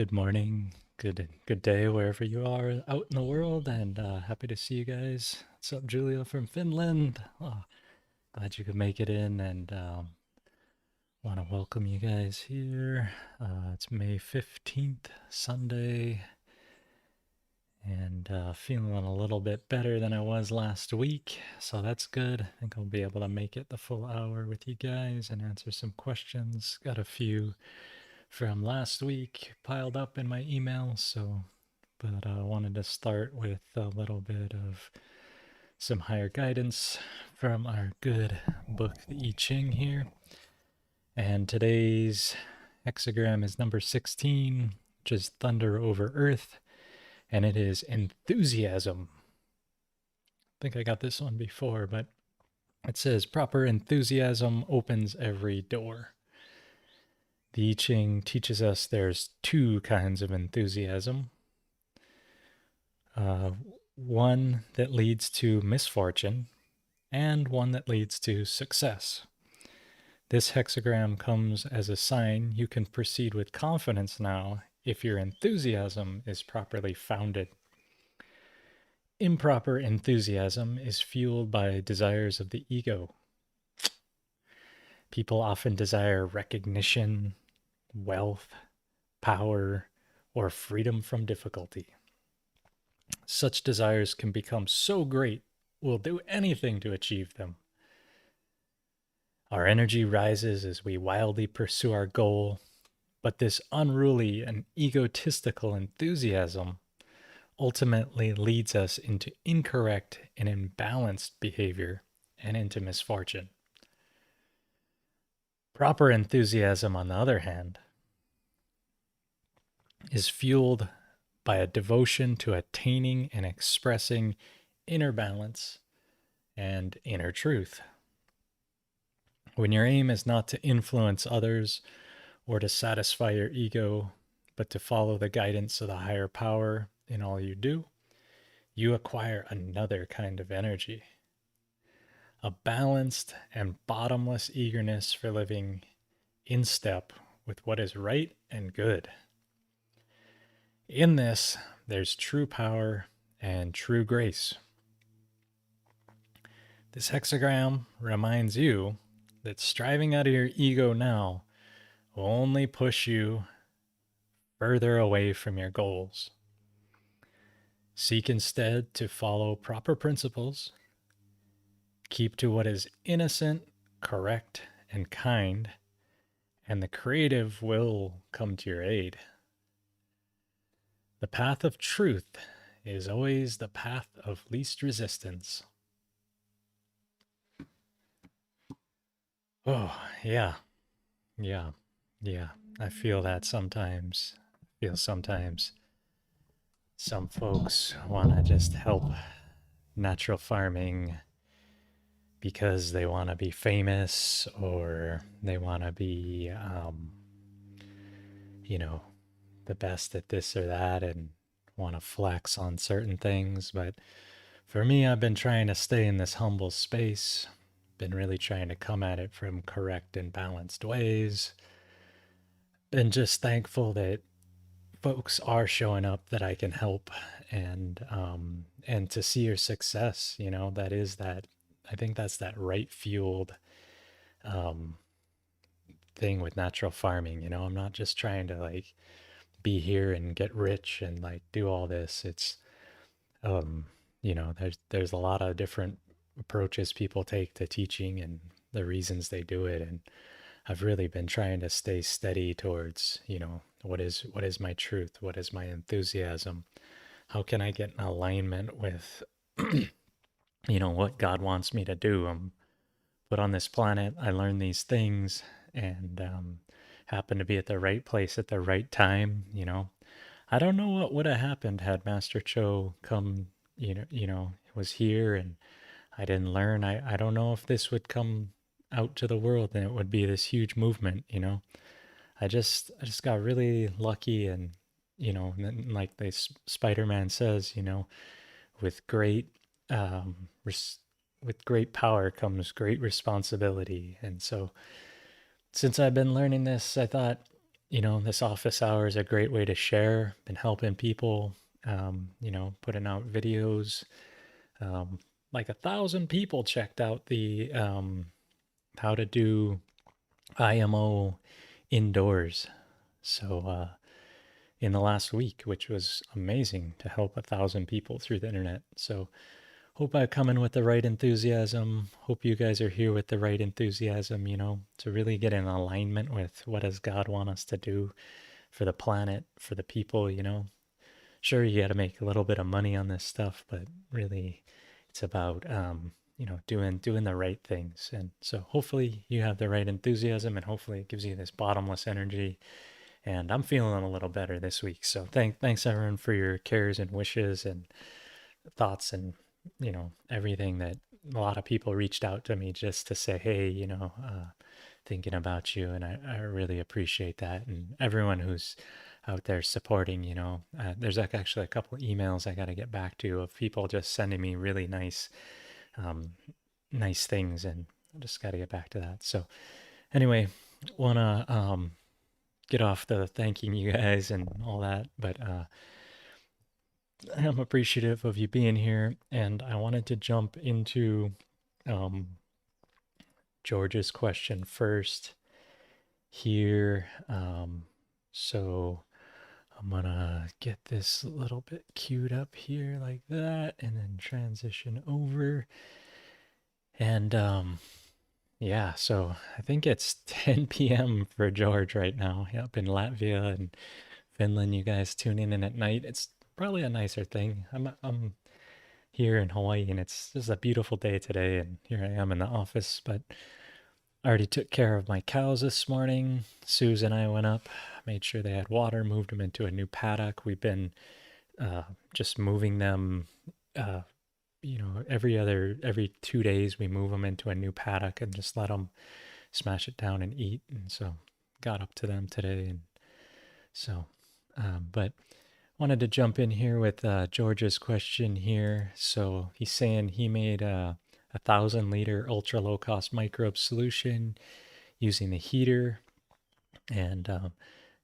Good morning, good day wherever you are out in the world, and happy to see you guys. What's up, Julia from Finland? Oh, glad you could make it in, and want to welcome you guys here. It's May 15th, Sunday, and feeling a little bit better than I was last week, so that's good. I think I'll be able to make it the full hour with you guys and answer some questions. Got a few from last week piled up in my email, but I wanted to start with a little bit of some higher guidance from our good book, the I Ching here. And today's hexagram is number 16, which is thunder over earth, and it is enthusiasm. I think I got this one before, but it says proper enthusiasm opens every door. The I Ching teaches us there's two kinds of enthusiasm. One that leads to misfortune and one that leads to success. This hexagram comes as a sign you can proceed with confidence now if your enthusiasm is properly founded. Improper enthusiasm is fueled by desires of the ego. People often desire recognition, wealth, power, or freedom from difficulty. Such desires can become so great, we'll do anything to achieve them. Our energy rises as we wildly pursue our goal, but this unruly and egotistical enthusiasm ultimately leads us into incorrect and imbalanced behavior and into misfortune. Proper enthusiasm, on the other hand, is fueled by a devotion to attaining and expressing inner balance and inner truth. When your aim is not to influence others or to satisfy your ego, but to follow the guidance of the higher power in all you do, you acquire another kind of energy. A balanced and bottomless eagerness for living in step with what is right and good. In this, there's true power and true grace. This hexagram reminds you that striving out of your ego now will only push you further away from your goals. Seek instead to follow proper principles, keep to what is innocent, correct, and kind, and the creative will come to your aid. The path of truth is always the path of least resistance. Oh, yeah. I feel that sometimes. Sometimes some folks want to just help natural farming because they want to be famous or they want to be, the best at this or that and want to flex on certain things. But for me, I've been trying to stay in this humble space, been really trying to come at it from correct and balanced ways. Been just thankful that folks are showing up that I can help and to see your success, that is that. I think that's that right fueled thing with natural farming. I'm not just trying to be here and get rich and do all this. It's there's a lot of different approaches people take to teaching and the reasons they do it, and I've really been trying to stay steady towards, what is my truth? What is my enthusiasm? How can I get in alignment with, what God wants me to do? I'm put on this planet. I learn these things and happen to be at the right place at the right time. I don't know what would have happened had Master Cho come, was here and I didn't learn. I don't know if this would come out to the world and it would be this huge movement. I just got really lucky, and like the Spider-Man says, with great with great power comes great responsibility. And so since I've been learning this, I thought this office hour is a great way to share. Been helping people, putting out videos. Like 1,000 people checked out the how to do IMO indoors. So in the last week, which was amazing to help 1,000 people through the internet. So hope I come in with the right enthusiasm. Hope you guys are here with the right enthusiasm, to really get in alignment with what does God want us to do for the planet, for the people. Sure, you got to make a little bit of money on this stuff, but really it's about doing the right things. And so hopefully you have the right enthusiasm, and hopefully it gives you this bottomless energy. And I'm feeling a little better this week. So thanks everyone for your cares and wishes and thoughts, and everything. That a lot of people reached out to me just to say, hey, thinking about you, and I really appreciate that. And everyone who's out there supporting, there's actually a couple of emails I got to get back to of people just sending me really um, nice things, and I just got to get back to that. So anyway, wanna get off the thanking you guys and all that, but I'm appreciative of you being here, and I wanted to jump into um, George's question first here. So I'm gonna get this a little bit queued up here like that, and then transition over. And yeah, so I think it's 10 p.m. for George right now. Yep, in Latvia and Finland. You guys tuning in at night. It's probably a nicer thing. I'm here in Hawaii, and it's just a beautiful day today, and here I am in the office. But I already took care of my cows this morning. Suze and I went up, made sure they had water, moved them into a new paddock. We've been just moving them. Every 2 days we move them into a new paddock and just let them smash it down and eat. And so got up to them today, and so but wanted to jump in here with George's question here. So he's saying he made a 1,000-liter ultra low cost microbe solution using the heater, and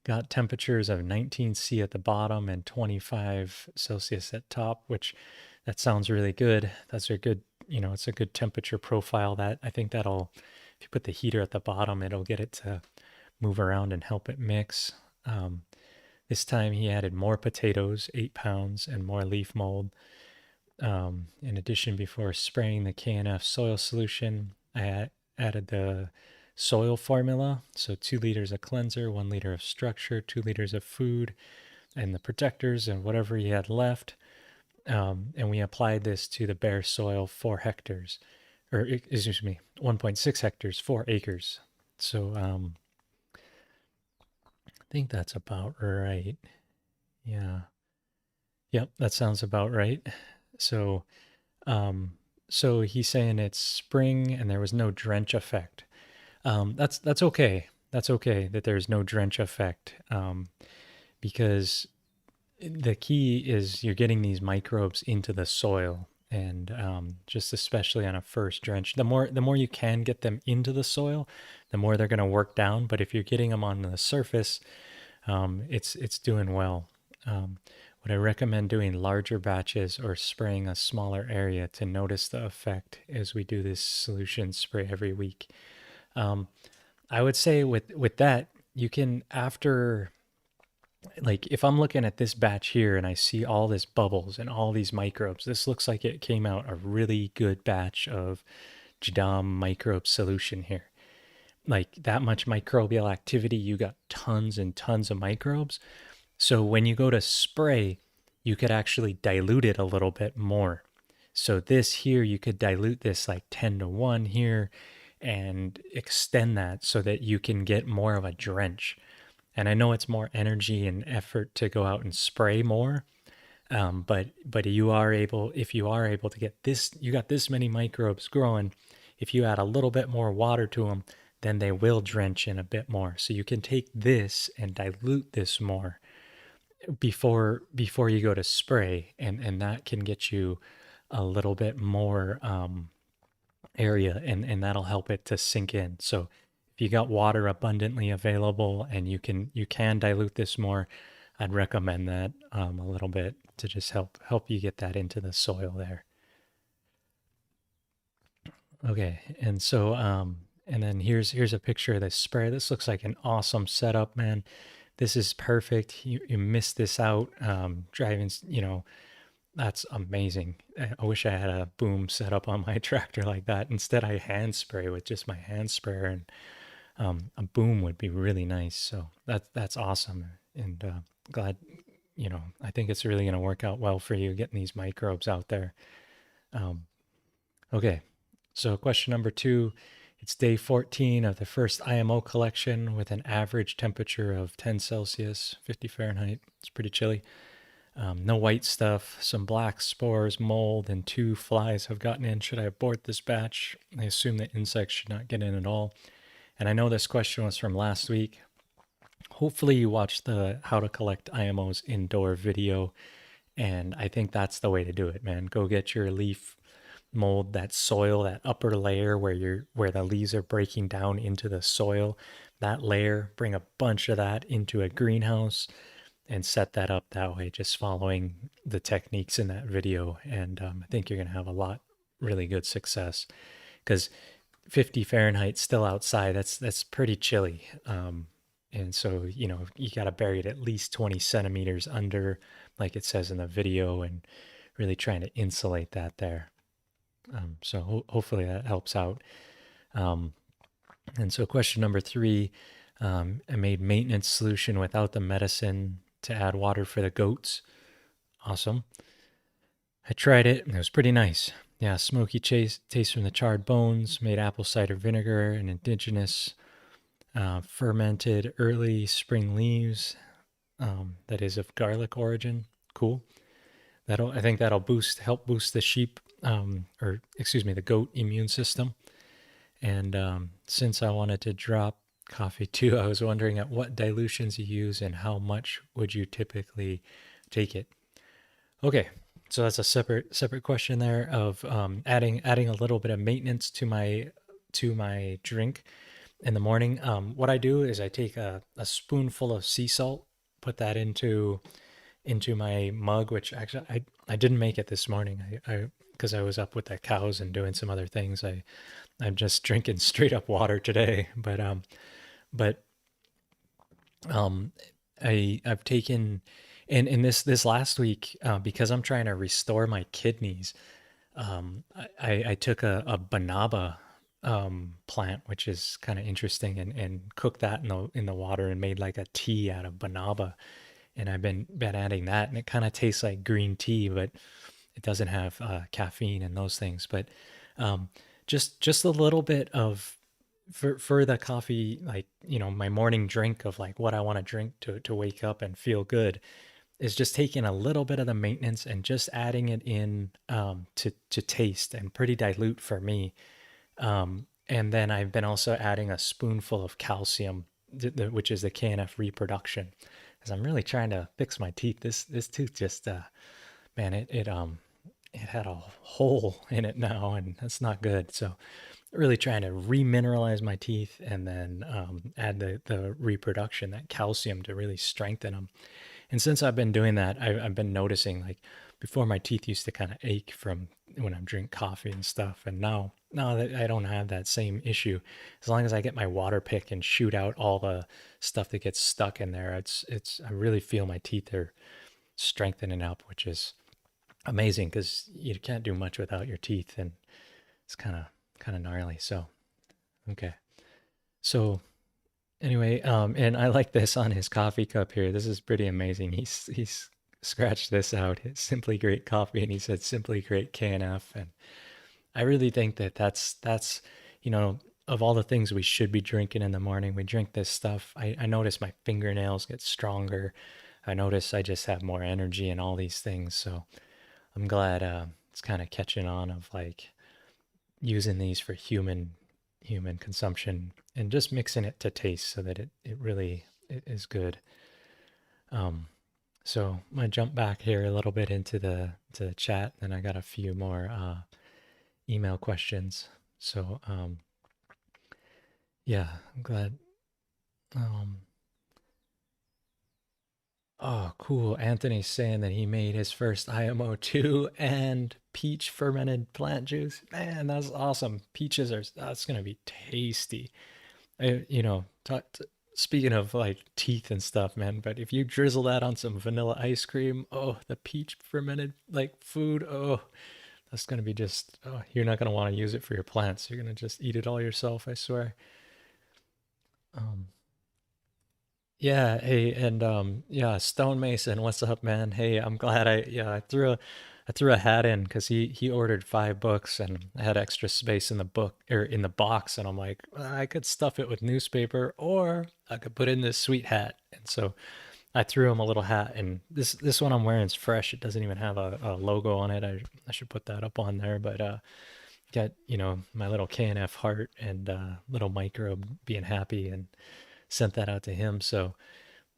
got temperatures of 19°C at the bottom and 25 Celsius at top, which that sounds really good. That's a good, it's a good temperature profile. That I think that'll, if you put the heater at the bottom, it'll get it to move around and help it mix. This time he added more potatoes, 8 pounds, and more leaf mold. In addition, before spraying the KNF soil solution, I added the soil formula. So 2 liters of cleanser, 1 liter of structure, 2 liters of food, and the protectors and whatever he had left. And we applied this to the bare soil, 4 hectares, or excuse me, 1.6 hectares, 4 acres. So I think that's about right. Yeah. Yep, that sounds about right. So, so he's saying it's spring and there was no drench effect. That's okay. That's okay that there's no drench effect, because the key is you're getting these microbes into the soil, and just especially on a first drench, the more you can get them into the soil, the more they're going to work down. But if you're getting them on the surface, it's doing well. Would I recommend doing larger batches or spraying a smaller area to notice the effect as we do this solution spray every week? I would say with that, you can, after, like, if I'm looking at this batch here and I see all this bubbles and all these microbes, this looks like it came out a really good batch of JADAM microbe solution here. Like that much microbial activity, you got tons and tons of microbes. So when you go to spray, you could actually dilute it a little bit more. So this here, you could dilute this like 10-1 here and extend that so that you can get more of a drench. And I know it's more energy and effort to go out and spray more, but you are able, if you are able to get this, you got this many microbes growing, if you add a little bit more water to them, then they will drench in a bit more. So you can take this and dilute this more before you go to spray, and that can get you a little bit more area, and that'll help it to sink in. So if you got water abundantly available and you can dilute this more, I'd recommend that a little bit to just help you get that into the soil there. Okay, and so and then here's a picture of this sprayer. This looks like an awesome setup, man. This is perfect. You missed this out. Driving, that's amazing. I wish I had a boom set up on my tractor like that. Instead, I hand spray with just my hand sprayer, and a boom would be really nice. So that's awesome, and glad. I think it's really going to work out well for you getting these microbes out there. Um, okay, so question number 2. It's day 14 of the first IMO collection with an average temperature of 10 Celsius, 50 Fahrenheit. It's pretty chilly. No white stuff, some black spores, mold, and 2 flies have gotten in. Should I abort this batch? I assume that insects should not get in at all. And I know this question was from last week. Hopefully you watched the how to collect IMOs indoor video, and I think that's the way to do it, man. Go get your leaf mold, that soil, that upper layer where the leaves are breaking down into the soil. That layer, bring a bunch of that into a greenhouse and set that up that way, just following the techniques in that video. And I think you're going to have a lot really good success, because 50 Fahrenheit still outside, that's pretty chilly. And so, you got to bury it at least 20 centimeters under, like it says in the video, and really trying to insulate that there. So hopefully that helps out. And so question number 3, I made maintenance solution without the medicine to add water for the goats. Awesome. I tried it, and it was pretty nice. Yeah, smoky taste from the charred bones, made apple cider vinegar and indigenous fermented early spring leaves that is of garlic origin. Cool. I think that'll help boost the sheep, the goat immune system. And since I wanted to drop coffee too, I was wondering at what dilutions you use and how much would you typically take it. Okay, so that's a separate question there of adding a little bit of maintenance to my drink in the morning. What I do is I take a spoonful of sea salt, put that into my mug, which actually I didn't make it this morning. I because I was up with the cows and doing some other things. I'm just drinking straight up water today. But I've taken in this last week, because I'm trying to restore my kidneys. I took a banaba plant, which is kind of interesting, and cooked that in the water and made like a tea out of banaba. And I've been adding that, and it kind of tastes like green tea, but it doesn't have caffeine and those things. But just a little bit of for the coffee, like my morning drink of like what I want to drink to wake up and feel good, is just taking a little bit of the maintenance and just adding it in to taste, and pretty dilute for me. And then I've been also adding a spoonful of calcium, which is the Reproduction, because I'm really trying to fix my teeth. This tooth just man, it had a hole in it now, and that's not good. So really trying to remineralize my teeth, and then add the Reproduction, that calcium, to really strengthen them. And since I've been doing that, I've been noticing, like, before my teeth used to kind of ache from when I drink coffee and stuff, and now that I don't have that same issue, as long as I get my water pick and shoot out all the stuff that gets stuck in there, I really feel my teeth are strengthening up, which is amazing, because you can't do much without your teeth, and it's kind of gnarly. So okay, so anyway, and I like this on his coffee cup here. This is pretty amazing. He's scratched this out. It's Simply Great Coffee, and he said Simply Great KNF. And I really think that's of all the things we should be drinking in the morning, we drink this stuff. I notice my fingernails get stronger. I notice I just have more energy and all these things. So I'm glad it's kind of catching on, of like using these for human consumption, and just mixing it to taste so that it really is good. So I'm gonna jump back here a little bit into the chat, and I got a few more email questions. So Yeah, I'm glad. Um, oh, cool. Anthony's saying that he made his first IMO too and peach fermented plant juice. Man, that's awesome. Peaches are, that's going to be tasty. You know, speaking of like teeth and stuff, man, but if you drizzle that on some vanilla ice cream, oh, the peach fermented like food, oh, that's going to be just, oh, you're not going to want to use it for your plants. You're going to just eat it all yourself, I swear. Um, Yeah, hey, and yeah, Stone Mason, what's up, man? Hey, I'm glad I threw a hat in because he ordered 5 books and I had extra space in the book or in the box, and I'm like, I could stuff it with newspaper or I could put in this sweet hat. And so I threw him a little hat, and this one I'm wearing is fresh. It doesn't even have a logo on it. I should put that up on there, but got, you know, my little KNF heart and little microbe being happy, and sent that out to him. So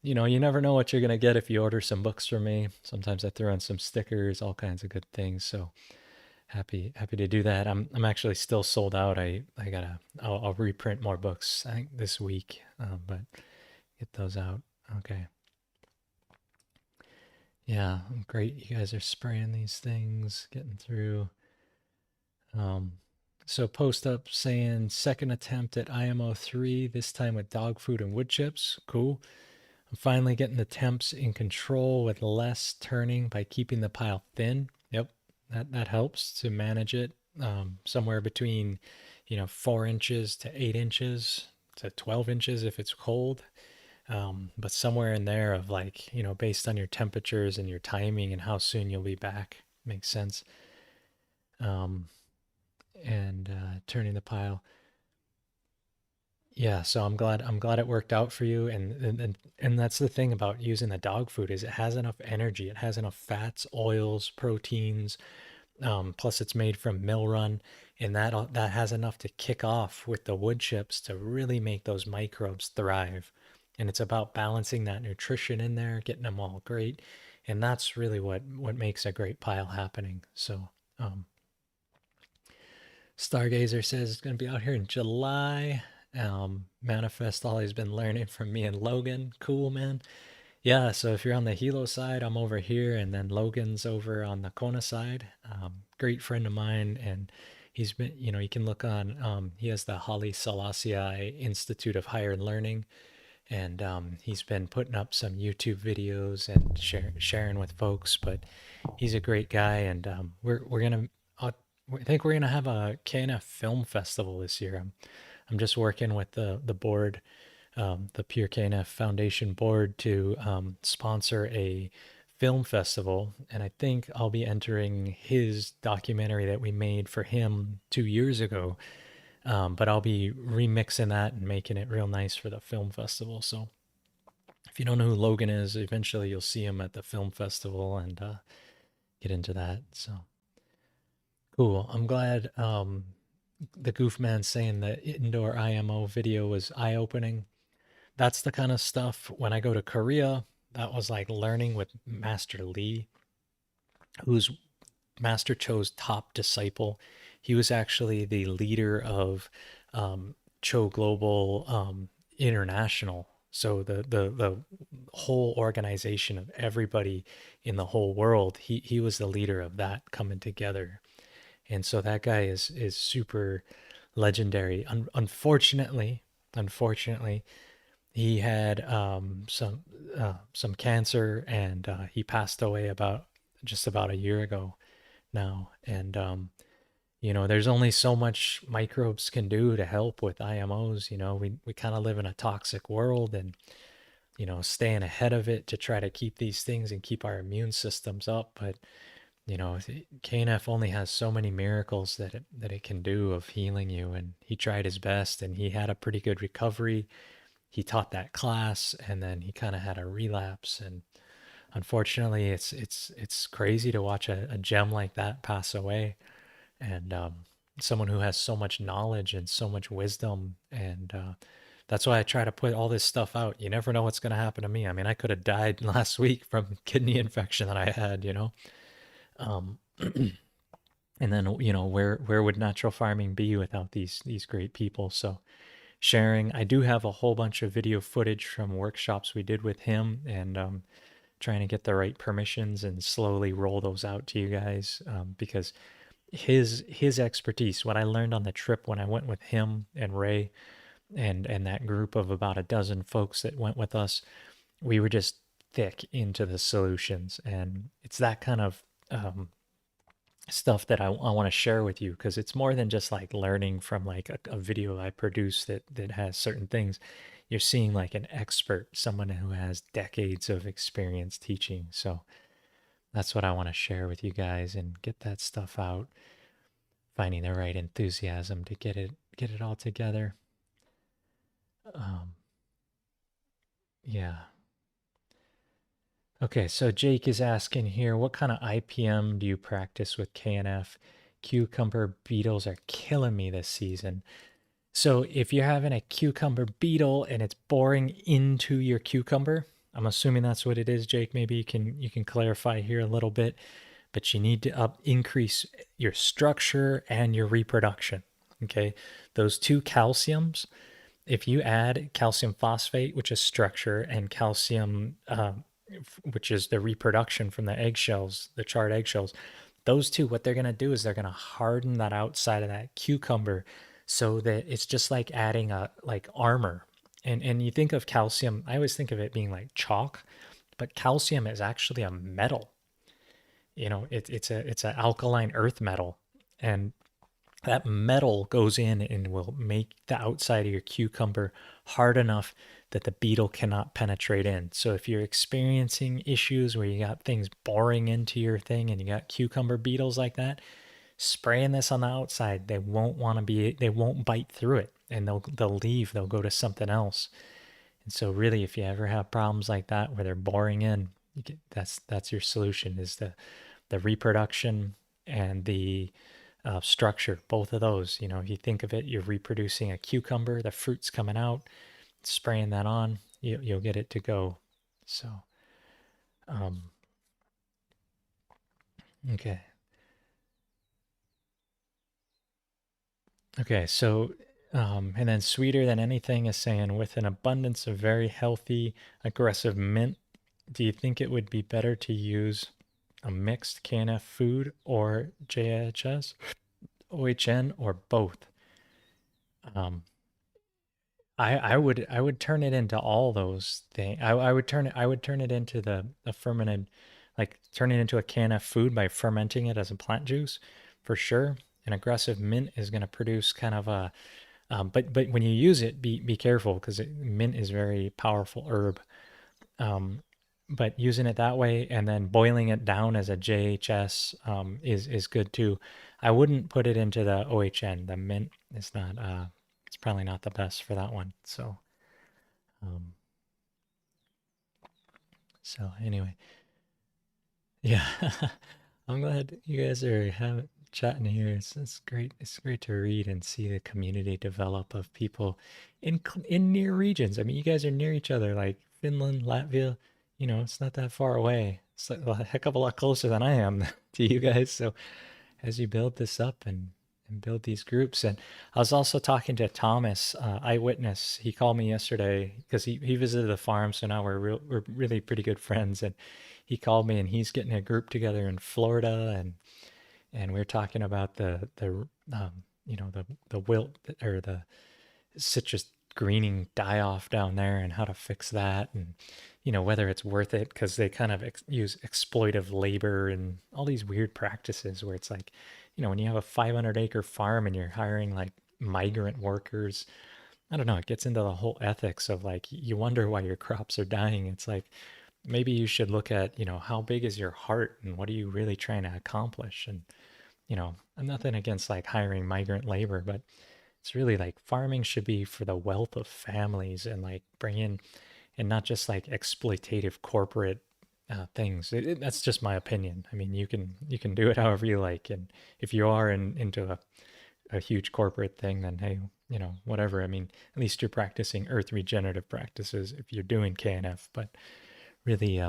you know, you never know what you're gonna get if you order some books from me. Sometimes I throw in some stickers, all kinds of good things. So happy to do that. I'm actually still sold out. I gotta I'll reprint more books I think this week, but get those out. Okay, yeah, great. You guys are spraying these things, getting through. Um, so post up saying second attempt at IMO3, this time with dog food and wood chips. Cool. I'm finally getting the temps in control with less turning by keeping the pile thin. Yep, that helps to manage it. Somewhere between, you know, 4 inches to 8 inches to 12 inches if it's cold. But somewhere in there of like, you know, based on your temperatures and your timing and how soon you'll be back, makes sense. Um, and turning the pile. Yeah, so I'm glad it worked out for you, and that's the thing about using the dog food is it has enough energy, it has enough fats, oils, proteins, plus it's made from mill run, and that has enough to kick off with the wood chips to really make those microbes thrive. And it's about balancing that nutrition in there, getting them all great, and that's really what makes a great pile happening. So, um, Stargazer says it's going to be out here in July. Manifest all he's been learning from me and Logan. Cool, man. Yeah, so if you're on the Hilo side, I'm over here, and then Logan's over on the Kona side. Great friend of mine, and he's been, you know, you can look on, he has the Haile Selassie Institute of Higher Learning, and he's been putting up some YouTube videos and sharing with folks. But he's a great guy, and we're gonna. I think we're gonna have a KNF film festival this year. I'm just working with the board, the Pure KNF Foundation board, to sponsor a film festival, and I think I'll be entering his documentary that we made for him 2 years ago. But I'll be remixing that and making it real nice for the film festival. So if you don't know who Logan is, eventually you'll see him at the film festival and get into that. So cool. I'm glad the Goof Man saying the indoor IMO video was eye opening. That's the kind of stuff when I go to Korea, that was like learning with Master Lee, who's Master Cho's top disciple. He was actually the leader of Cho Global International. So the whole organization of everybody in the whole world, he was the leader of that coming together. And so that guy is super legendary. Unfortunately, he had some cancer, and he passed away about just about a year ago now. And you know, there's only so much microbes can do to help with IMOs. You know, we kind of live in a toxic world, and you know, staying ahead of it to try to keep these things and keep our immune systems up. But you know, KNF only has so many miracles that it can do of healing you, and he tried his best, and he had a pretty good recovery. He taught that class, and then he kind of had a relapse, and unfortunately it's crazy to watch a gem like that pass away, and someone who has so much knowledge and so much wisdom. And that's why I try to put all this stuff out. You never know what's going to happen to me. I mean, I could have died last week from kidney infection that I had, you know. um, and then, you know, where would natural farming be without these great people? So sharing. I do have a whole bunch of video footage from workshops we did with him, and trying to get the right permissions and slowly roll those out to you guys, because his expertise, what I learned on the trip when I went with him and Ray and that group of about a dozen folks that went with us, we were just thick into the solutions, and it's that kind of stuff that I want to share with you, because it's more than just like learning from like a video I produce that has certain things. You're seeing like an expert, someone who has decades of experience teaching. So that's what I want to share with you guys and get that stuff out, finding the right enthusiasm to get it all together. Um, yeah. Okay, so Jake is asking here, what kind of IPM do you practice with KNF? Cucumber beetles are killing me this season. So if you're having a cucumber beetle and it's boring into your cucumber, I'm assuming that's what it is, Jake. Maybe you can clarify here a little bit, but you need to increase your structure and your reproduction. Okay, those two calciums. If you add calcium phosphate, which is structure, and calcium, which is the reproduction from the eggshells, the charred eggshells, those two, what they're going to do is they're going to harden that outside of that cucumber, so that it's just like adding a like armor. And you think of calcium, I always think of it being like chalk, but calcium is actually a metal. It's a alkaline earth metal, and that metal goes in and will make the outside of your cucumber hard enough that the beetle cannot penetrate in. So if you're experiencing issues where you got things boring into your thing and you got cucumber beetles like that, spraying this on the outside, they won't bite through it, and they'll leave, they'll go to something else. And so really, if you ever have problems like that where they're boring in, that's your solution, is the reproduction and the structure. Both of those, if you think of it, you're reproducing a cucumber, the fruit's coming out, spraying that on, you'll get it to go. So um, okay. Okay, so and then sweeter than anything is saying, with an abundance of very healthy, aggressive mint, do you think it would be better to use a mixed KNF food or JHS, OHN, or both? Um, I would turn it into all those things. I would turn it into the fermented, like turn it into a KNF food by fermenting it as a plant juice, for sure. An aggressive mint is going to produce kind of a but when you use it, be careful, because mint is very powerful herb. Um, but using it that way and then boiling it down as a JHS is good too. I wouldn't put it into the OHN. The mint is not. It's probably not the best for that one. So, um, so anyway, yeah. I'm glad you guys are chatting here. It's great. It's great to read and see the community develop of people in near regions. I mean, you guys are near each other, like Finland, Latvia. It's not that far away. It's like a heck of a lot closer than I am to you guys. So as you build this up and build these groups. And I was also talking to Thomas, Eyewitness. He called me yesterday because he visited the farm. So now we're really pretty good friends. And he called me, and he's getting a group together in Florida, and we're talking about the wilt, or the citrus greening die off down there, and how to fix that, and whether it's worth it, because they kind of use exploitive labor and all these weird practices where it's like, when you have a 500-acre farm and you're hiring like migrant workers, I don't know, it gets into the whole ethics of like, you wonder why your crops are dying. It's like, maybe you should look at, how big is your heart and what are you really trying to accomplish? And, I'm nothing against like hiring migrant labor, but it's really like farming should be for the wealth of families, and like bring in, and not just like exploitative corporate things. That's just my opinion. I mean, you can do it however you like, and if you are into a huge corporate thing, then hey, whatever. I mean, at least you're practicing earth regenerative practices if you're doing KNF. But really,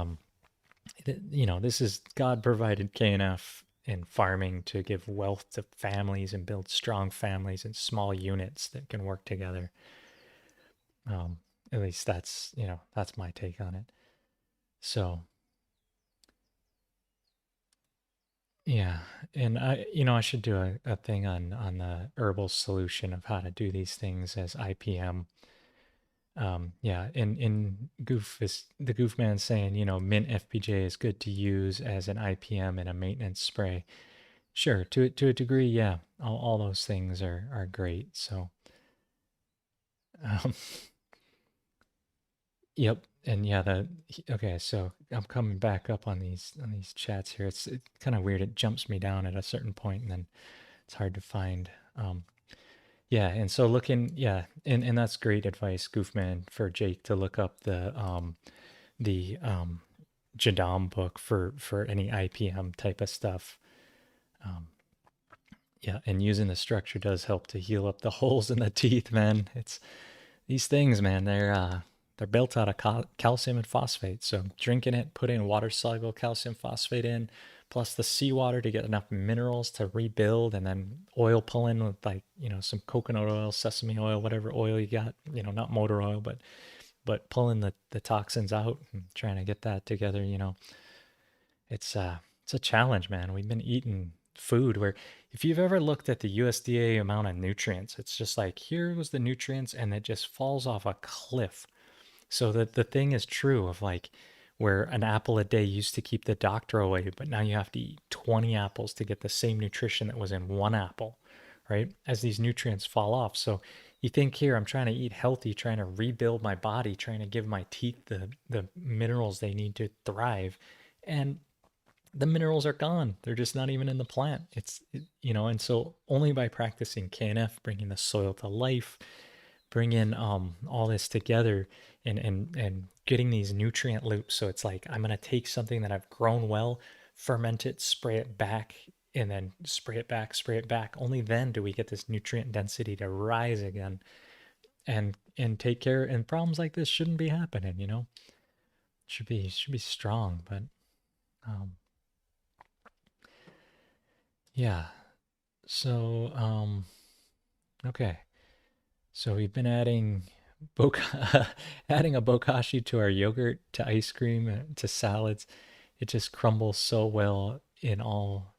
this is God provided KNF and farming to give wealth to families and build strong families and small units that can work together. Um, at least that's, that's my take on it. So, yeah. And I should do a thing on the herbal solution of how to do these things as IPM. Yeah, in Goof is the Goof man saying, mint FPJ is good to use as an IPM in a maintenance spray. Sure, to a degree, yeah. All those things are great. So, um, yep, and yeah, okay. So I'm coming back up on these chats here. It's kind of weird. It jumps me down at a certain point, and then it's hard to find. Yeah, and so yeah, and that's great advice, Goofman, for Jake to look up the JADAM book for any IPM type of stuff. Um, yeah, and using the structure does help to heal up the holes in the teeth, man. It's these things, man. They're built out of calcium and phosphate. So drinking it, putting water soluble calcium phosphate in, plus the seawater to get enough minerals to rebuild, and then oil pulling with like some coconut oil, sesame oil, whatever oil you got. Not motor oil, but pulling the toxins out and trying to get that together. It's a challenge, man. We've been eating food where if you've ever looked at the USDA amount of nutrients, it's just like here was the nutrients and it just falls off a cliff. So that the thing is true of like where an apple a day used to keep the doctor away, but now you have to eat 20 apples to get the same nutrition that was in one apple, right? As these nutrients fall off. So you think here, I'm trying to eat healthy, trying to rebuild my body, trying to give my teeth the minerals they need to thrive. And the minerals are gone. They're just not even in the plant. And so only by practicing KNF, bringing the soil to life, bringing all this together and getting these nutrient loops. So it's like I'm gonna take something that I've grown well, ferment it, spray it back, and then spray it back, spray it back. Only then do we get this nutrient density to rise again and take care. And problems like this shouldn't be happening. Should be strong, but um, yeah. So, okay. So we've been adding adding a bokashi to our yogurt, to ice cream, to salads. It just crumbles so well in all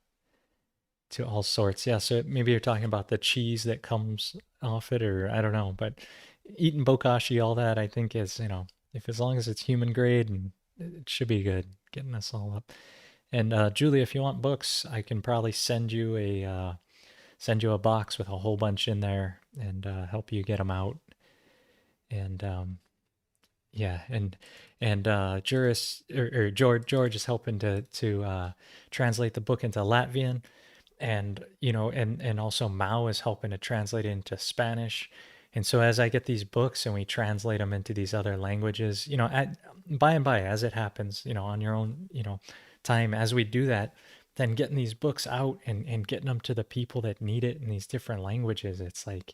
sorts. Yeah, so maybe you're talking about the cheese that comes off it, or I don't know, but eating bokashi, all that, I think is, if as long as it's human grade, and it should be good, getting us all up. And Julie, if you want books, I can probably send you a box with a whole bunch in there and help you get them out. And yeah, and Juris or George is helping to translate the book into Latvian, and and also Mao is helping to translate it into Spanish. And so as I get these books and we translate them into these other languages, by and by, as it happens, on your own, time, as we do that, then getting these books out and getting them to the people that need it in these different languages, it's like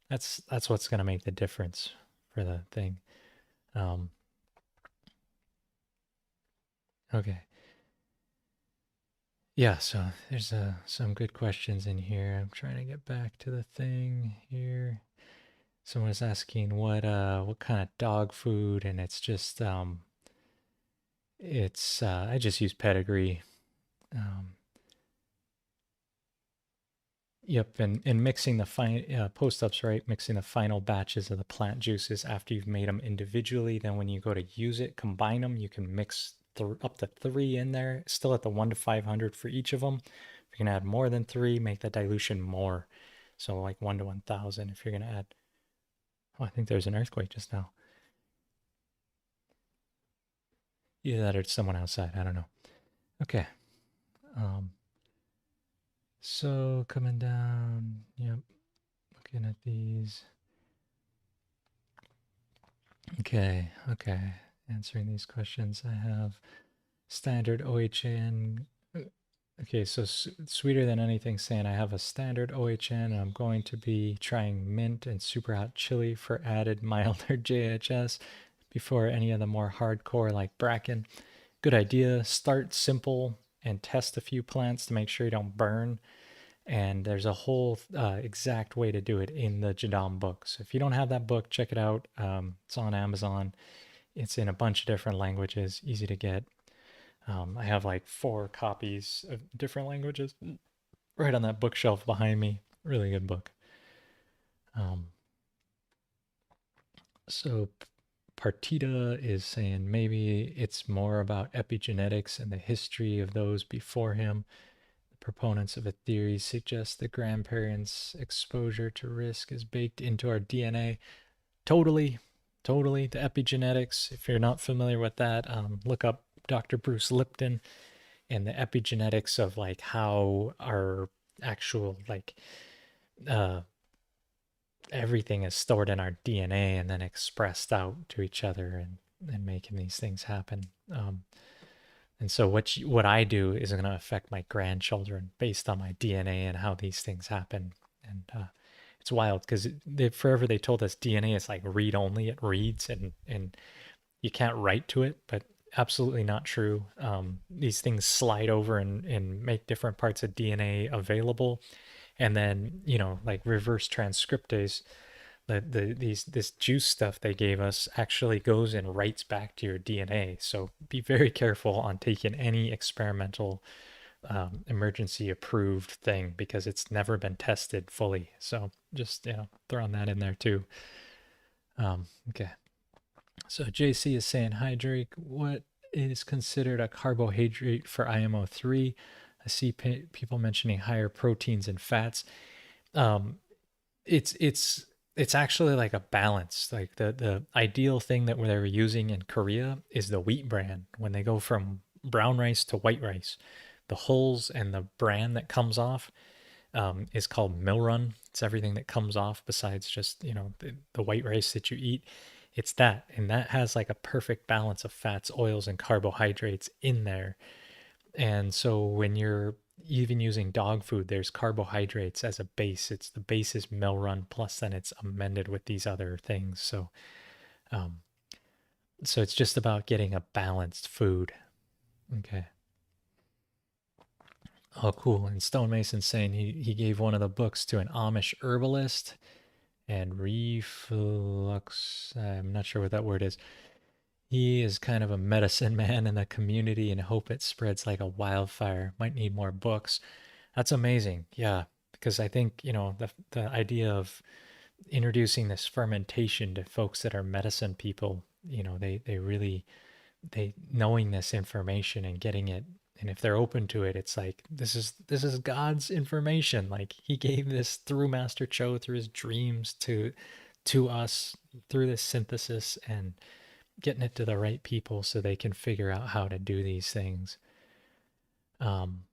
that's what's going to make the difference for the thing. Um, okay. Yeah, so there's some good questions in here. I'm trying to get back to the thing here. Someone was asking what kind of dog food, and it's just it's I just use pedigree. Um, Yep, and mixing the post-ups, right? Mixing the final batches of the plant juices after you've made them individually. Then when you go to use it, combine them. You can mix up to 3 in there, still at the 1 to 500 for each of them. If you can add more than 3, make the dilution more. So like 1 to 1,000. If you're gonna add, oh, I think there's an earthquake just now. Either that or it's someone outside. I don't know. Okay. Um, so coming down. Yep. Looking at these. Okay. Answering these questions, I have standard OHN. Okay, so sweeter than anything saying I have a standard OHN and I'm going to be trying mint and super hot chili for added milder JHS before any of the more hardcore like bracken. Good idea. Start simple and test a few plants to make sure you don't burn. And there's a whole exact way to do it in the JADAM book. So if you don't have that book, check it out. It's on Amazon. It's in a bunch of different languages, easy to get. I have like 4 copies of different languages right on that bookshelf behind me. Really good book. Um, so Partita is saying maybe it's more about epigenetics and the history of those before him. The proponents of a theory suggest the grandparents' exposure to risk is baked into our DNA. Totally, totally. The epigenetics, if you're not familiar with that, look up Dr. Bruce Lipton and the epigenetics of like how our actual like uh, everything is stored in our DNA and then expressed out to each other and making these things happen. And so what I do is going to affect my grandchildren based on my DNA and how these things happen. And it's wild because forever they told us DNA is like read only. It reads and you can't write to it, but absolutely not true. These things slide over and make different parts of DNA available. And then, like reverse transcriptase, this juice stuff they gave us actually goes and writes back to your DNA. So be very careful on taking any experimental emergency approved thing because it's never been tested fully. So just throwing that in there too. Okay. So JC is saying, hi Drake, what is considered a carbohydrate for IMO3? I see people mentioning higher proteins and fats. Um, it's actually like a balance. Like the ideal thing that they were using in Korea is the wheat bran. When they go from brown rice to white rice, the hulls and the bran that comes off is called milrun. It's everything that comes off besides just the white rice that you eat. It's that, and that has like a perfect balance of fats, oils, and carbohydrates in there. And so when you're even using dog food, there's carbohydrates as a base. It's the base is milrun plus then it's amended with these other things. Um, so it's just about getting a balanced food. Okay. Oh, cool. And Stonemason saying he gave one of the books to an Amish herbalist and reflux. I'm not sure what that word is. He is kind of a medicine man in the community and hope it spreads like a wildfire. Might need more books. That's amazing. Yeah, because I think, the idea of introducing this fermentation to folks that are medicine people, they really they knowing this information and getting it, and if they're open to it, it's like this is God's information. Like he gave this through Master Cho through his dreams to us through this synthesis and getting it to the right people so they can figure out how to do these things. Um,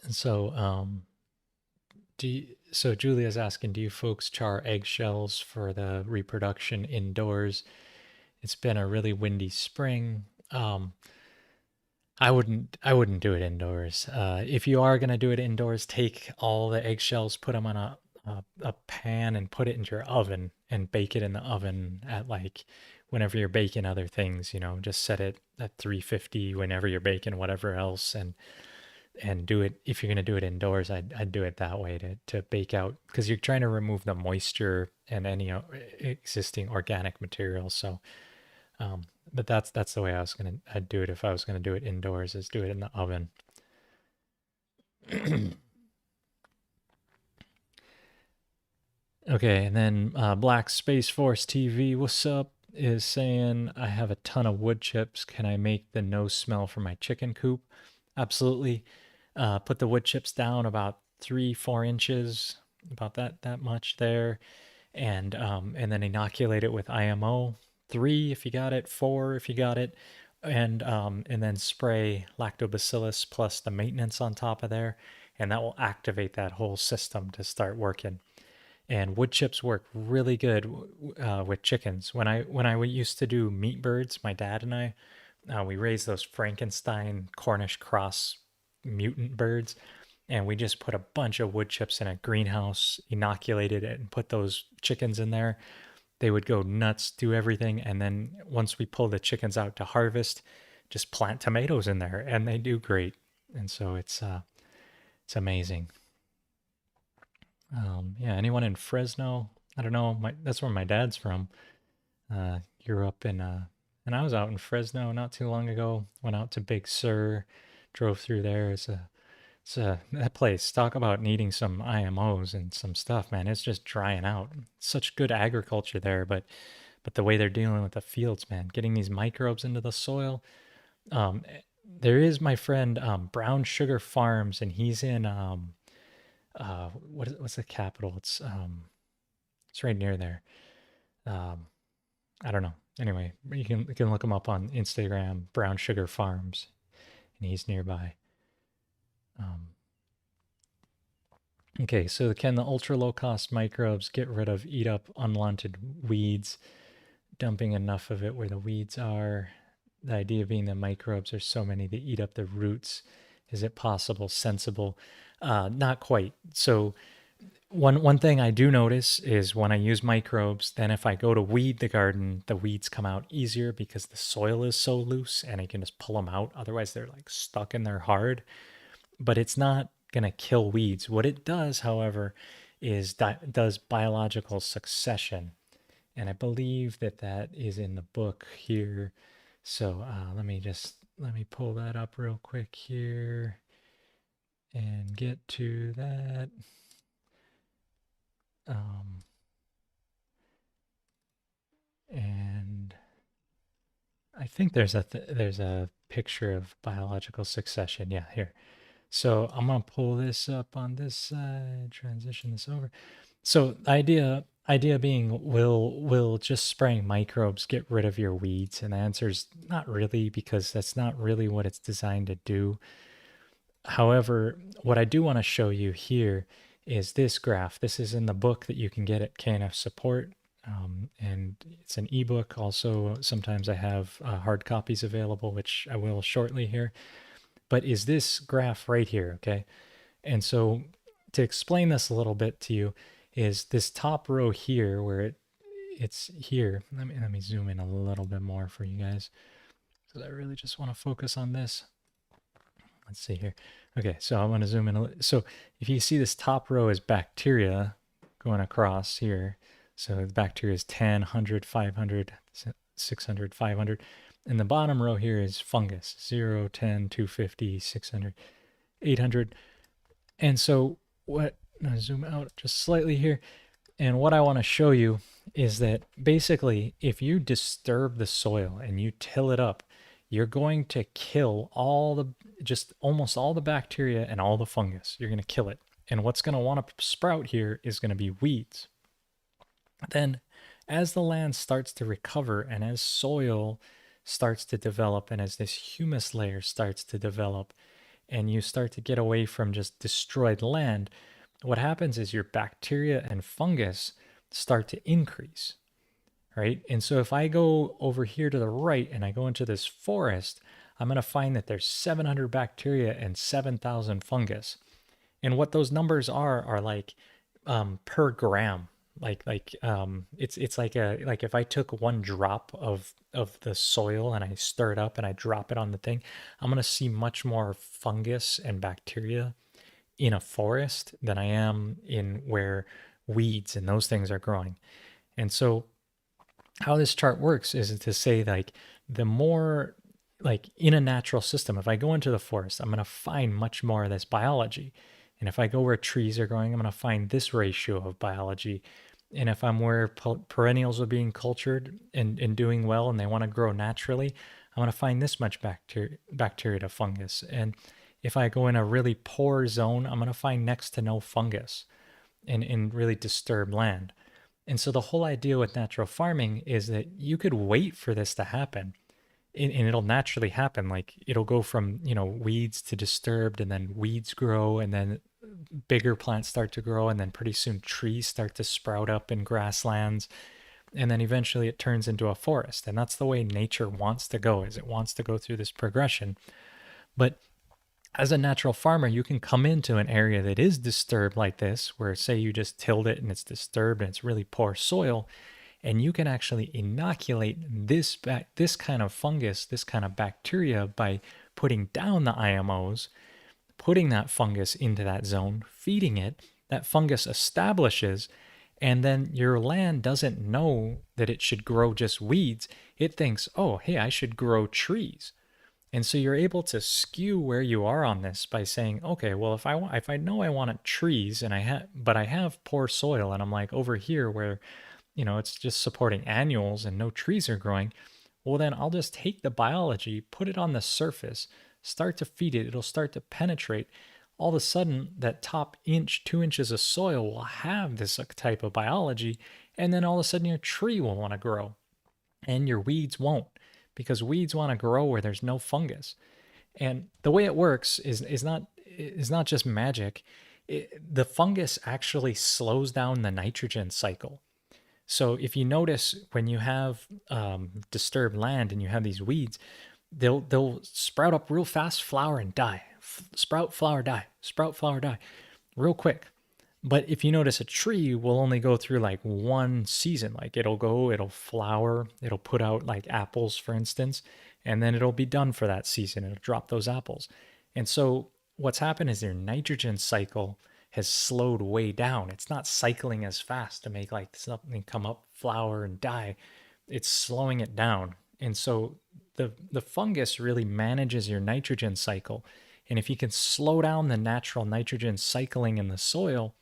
and so so Julia's asking, do you folks char eggshells for the reproduction indoors? It's been a really windy spring. I wouldn't do it indoors. If you are gonna do it indoors, take all the eggshells, put them on a pan, and put it into your oven and bake it in the oven at like whenever you're baking other things. Just set it at 350 whenever you're baking whatever else, and do it. If you're gonna do it indoors, I'd do it that way to bake out because you're trying to remove the moisture and any existing organic material. So but that's the way I'd do it if I was gonna do it indoors, is do it in the oven. Okay, and then Black Space Force TV, what's up? Is saying I have a ton of wood chips. Can I make the no smell for my chicken coop? Absolutely. Put the wood chips down about 3-4 inches, about that much there, and then inoculate it with IMO 3 if you got it, 4 if you got it, and then spray lactobacillus plus the maintenance on top of there, and that will activate that whole system to start working. And wood chips work really good with chickens. When I used to do meat birds, my dad and I, we raised those Frankenstein Cornish cross mutant birds, and we just put a bunch of wood chips in a greenhouse, inoculated it, and put those chickens in there. They would go nuts, do everything, and then once we pull the chickens out to harvest, just plant tomatoes in there, and they do great. And so it's amazing. Yeah, anyone in Fresno? I don't know. That's where my dad's from. Grew up in, and I was out in Fresno not too long ago. Went out to Big Sur, drove through there. That place. Talk about needing some IMOs and some stuff, man. It's just drying out. Such good agriculture there, but the way they're dealing with the fields, man, getting these microbes into the soil. Um, there is my friend Brown Sugar Farms, and he's in what's the capital? It's right near there. Um, I don't know. Anyway, you can look him up on Instagram, Brown Sugar Farms, and he's nearby. Um, okay, so can the ultra low cost microbes eat up unwanted weeds, dumping enough of it where the weeds are? The idea being the microbes are so many they eat up the roots. Is it possible, sensible? Not quite. So one thing I do notice is when I use microbes, then if I go to weed the garden, the weeds come out easier because the soil is so loose and I can just pull them out. Otherwise, they're like stuck in there hard. But it's not going to kill weeds. What it does, however, is does biological succession. And I believe that is in the book here. So let me pull that up real quick here and get to that. And I think there's a picture of biological succession. Yeah, here. So I'm gonna pull this up on this side, transition this over. So the idea being, will just spraying microbes get rid of your weeds? And the answer is not really, because that's not really what it's designed to do. However, what I do want to show you here is this graph. This is in the book that you can get at KNF Support. And it's an ebook. Also, sometimes I have hard copies available, which I will shortly here. But is this graph right here, okay? And so to explain this a little bit to you, is this top row here where it's here. Let me zoom in a little bit more for you guys, because I really just want to focus on this. Let's see here. Okay, so I'm going to zoom in. So if you see this top row is bacteria going across here. So the bacteria is 10, 100, 500, 600, 500. And the bottom row here is fungus, 0, 10, 250, 600, 800. And so what, I'll zoom out just slightly here. And what I want to show you is that basically, if you disturb the soil and you till it up, you're going to kill almost all the bacteria and all the fungus. You're going to kill it. And what's going to want to sprout here is going to be weeds. Then, as the land starts to recover and as soil starts to develop and as this humus layer starts to develop, and you start to get away from just destroyed land, what happens is your bacteria and fungus start to increase, right? And so if I go over here to the right and I go into this forest, I'm going to find that there's 700 bacteria and 7,000 fungus. And what those numbers are like per gram. It's like if I took one drop of the soil and I stir it up and I drop it on the thing, I'm going to see much more fungus and bacteria in a forest than I am in where weeds and those things are growing. And so how this chart works is to say, like, the more, like, in a natural system, if I go into the forest, I'm going to find much more of this biology. And if I go where trees are growing, I'm going to find this ratio of biology. And if I'm where perennials are being cultured and doing well and they want to grow naturally, I'm going to find this much bacteria to fungus. And if I go in a really poor zone, I'm going to find next to no fungus in really disturbed land. And so the whole idea with natural farming is that you could wait for this to happen, and it'll naturally happen. Like, it'll go from, weeds to disturbed, and then weeds grow, and then bigger plants start to grow, and then pretty soon trees start to sprout up in grasslands, and then eventually it turns into a forest. And that's the way nature wants to go, is it wants to go through this progression. But as a natural farmer, you can come into an area that is disturbed like this, where, say, you just tilled it and it's disturbed and it's really poor soil, and you can actually inoculate this kind of fungus, this kind of bacteria, by putting down the IMOs. putting that fungus into that zone, feeding it, that fungus establishes, and then your land doesn't know that it should grow just weeds. It thinks, oh, hey, I should grow trees. And so you're able to skew where you are on this by saying, okay, well, if I know I want trees and but I have poor soil and I'm like over here where, it's just supporting annuals and no trees are growing, well, then I'll just take the biology, put it on the surface, start to feed it. It'll start to penetrate. All of a sudden, that top inch, 2 inches of soil will have this type of biology. And then all of a sudden, your tree will want to grow and your weeds won't, because weeds want to grow where there's no fungus. And the way it works is not just magic. The fungus actually slows down the nitrogen cycle. So if you notice, when you have disturbed land and you have these weeds, they'll sprout up real fast, flower and die. Sprout, flower, die. Sprout, flower, die, real quick. But if you notice, a tree will only go through like one season. Like it'll flower, it'll put out like apples, for instance, and then it'll be done for that season. It'll drop those apples. And so what's happened is their nitrogen cycle has slowed way down. It's not cycling as fast to make like something come up, flower, and die. It's slowing it down. And so the fungus really manages your nitrogen cycle. And if you can slow down the natural nitrogen cycling in the soil,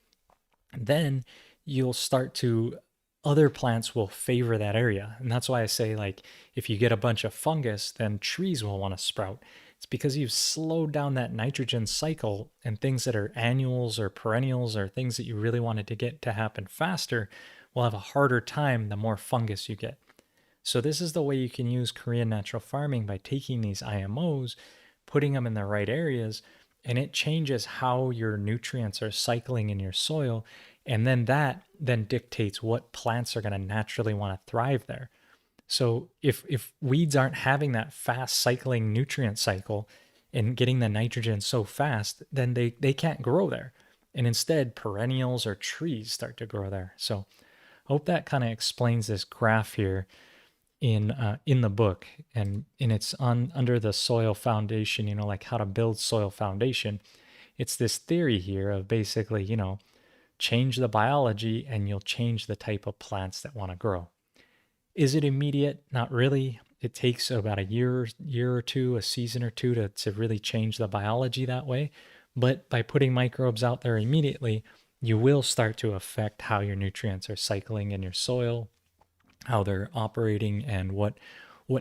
then you'll start to, other plants will favor that area. And that's why I say, like, if you get a bunch of fungus, then trees will want to sprout. It's because you've slowed down that nitrogen cycle, and things that are annuals or perennials or things that you really wanted to get to happen faster will have a harder time the more fungus you get. So this is the way you can use Korean natural farming, by taking these IMOs, putting them in the right areas, and it changes how your nutrients are cycling in your soil. And then that then dictates what plants are going to naturally want to thrive there. So if weeds aren't having that fast cycling nutrient cycle and getting the nitrogen so fast, then they can't grow there. And instead, perennials or trees start to grow there. So I hope that kind of explains this graph here in the book, and it's under the soil foundation, like how to build soil foundation. It's this theory here of basically, change the biology and you'll change the type of plants that want to grow. Is it immediate? Not really. It takes about a year or two, a season or two to really change the biology that way. But by putting microbes out there immediately, you will start to affect how your nutrients are cycling in your soil, how they're operating, and what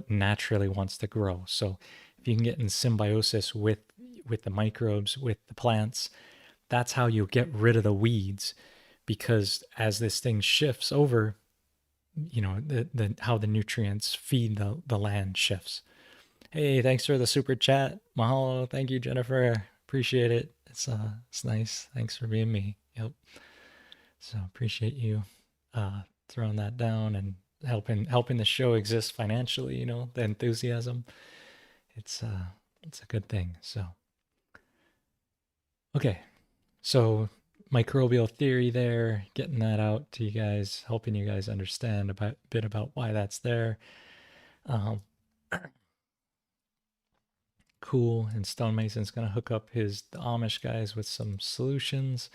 naturally wants to grow. So if you can get in symbiosis with the microbes, with the plants, that's how you get rid of the weeds. Because as this thing shifts over, how the nutrients feed the land shifts. Hey, thanks for the super chat. Mahalo. Thank you, Jennifer. Appreciate it. It's nice. Thanks for being me. Yep. So appreciate you throwing that down and helping the show exist financially, the enthusiasm. It's a good thing. So okay. So microbial theory there, getting that out to you guys, helping you guys understand a bit about why that's there. Cool. And Stonemason's going to hook up the Amish guys with some solutions.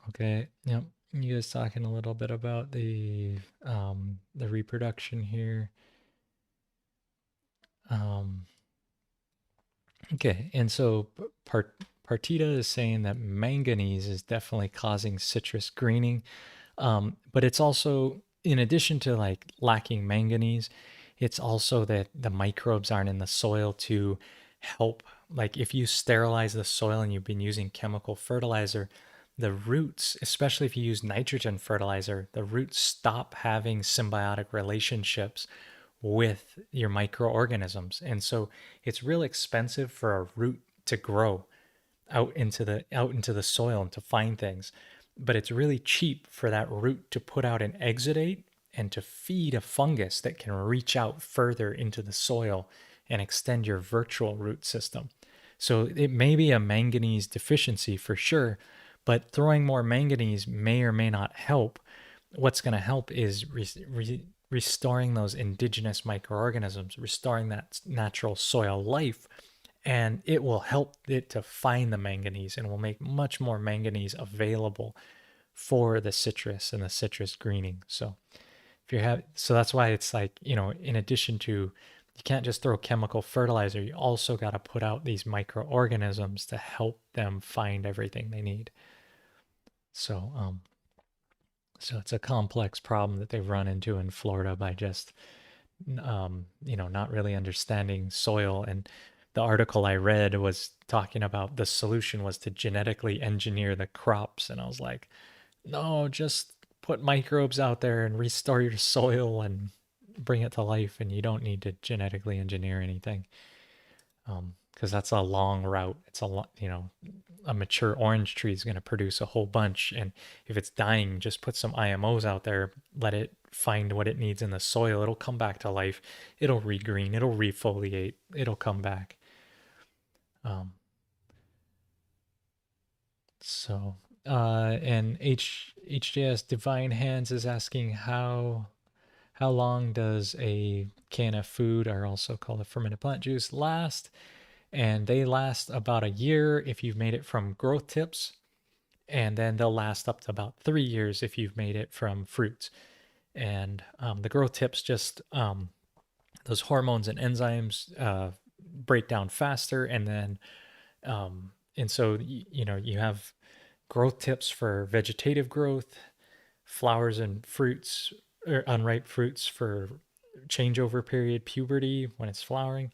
Okay. Yep. You guys talking a little bit about the reproduction here. Okay. And so Partita is saying that manganese is definitely causing citrus greening. But it's also, in addition to like lacking manganese, it's also that the microbes aren't in the soil to help. Like if you sterilize the soil and you've been using chemical fertilizer, the roots, especially if you use nitrogen fertilizer, the roots stop having symbiotic relationships with your microorganisms. And so it's real expensive for a root to grow out into the soil and to find things. But it's really cheap for that root to put out an exudate and to feed a fungus that can reach out further into the soil and extend your virtual root system. So it may be a manganese deficiency for sure, but throwing more manganese may or may not help. What's going to help is restoring those indigenous microorganisms, restoring that natural soil life, and it will help it to find the manganese and will make much more manganese available for the citrus and the citrus greening. So if you have, so that's why it's like, in addition to, you can't just throw chemical fertilizer, you also got to put out these microorganisms to help them find everything they need. So so it's a complex problem that they've run into in Florida by just not really understanding soil. And the article I read was talking about the solution was to genetically engineer the crops. And I was like, no, just put microbes out there and restore your soil and bring it to life. And you don't need to genetically engineer anything. Because that's a long route. It's a lot, a mature orange tree is going to produce a whole bunch. And if it's dying, just put some IMOs out there, let it find what it needs in the soil. It'll come back to life. It'll regreen. It'll refoliate. It'll come back. Um, so, and HJS Divine Hands is asking how long does a can of food, or also called a fermented plant juice, last? And they last about a year if you've made it from growth tips, and then they'll last up to about 3 years if you've made it from fruits. And the growth tips just those hormones and enzymes break down faster, and then and so you have growth tips for vegetative growth, flowers and fruits or unripe fruits for changeover period, puberty when it's flowering,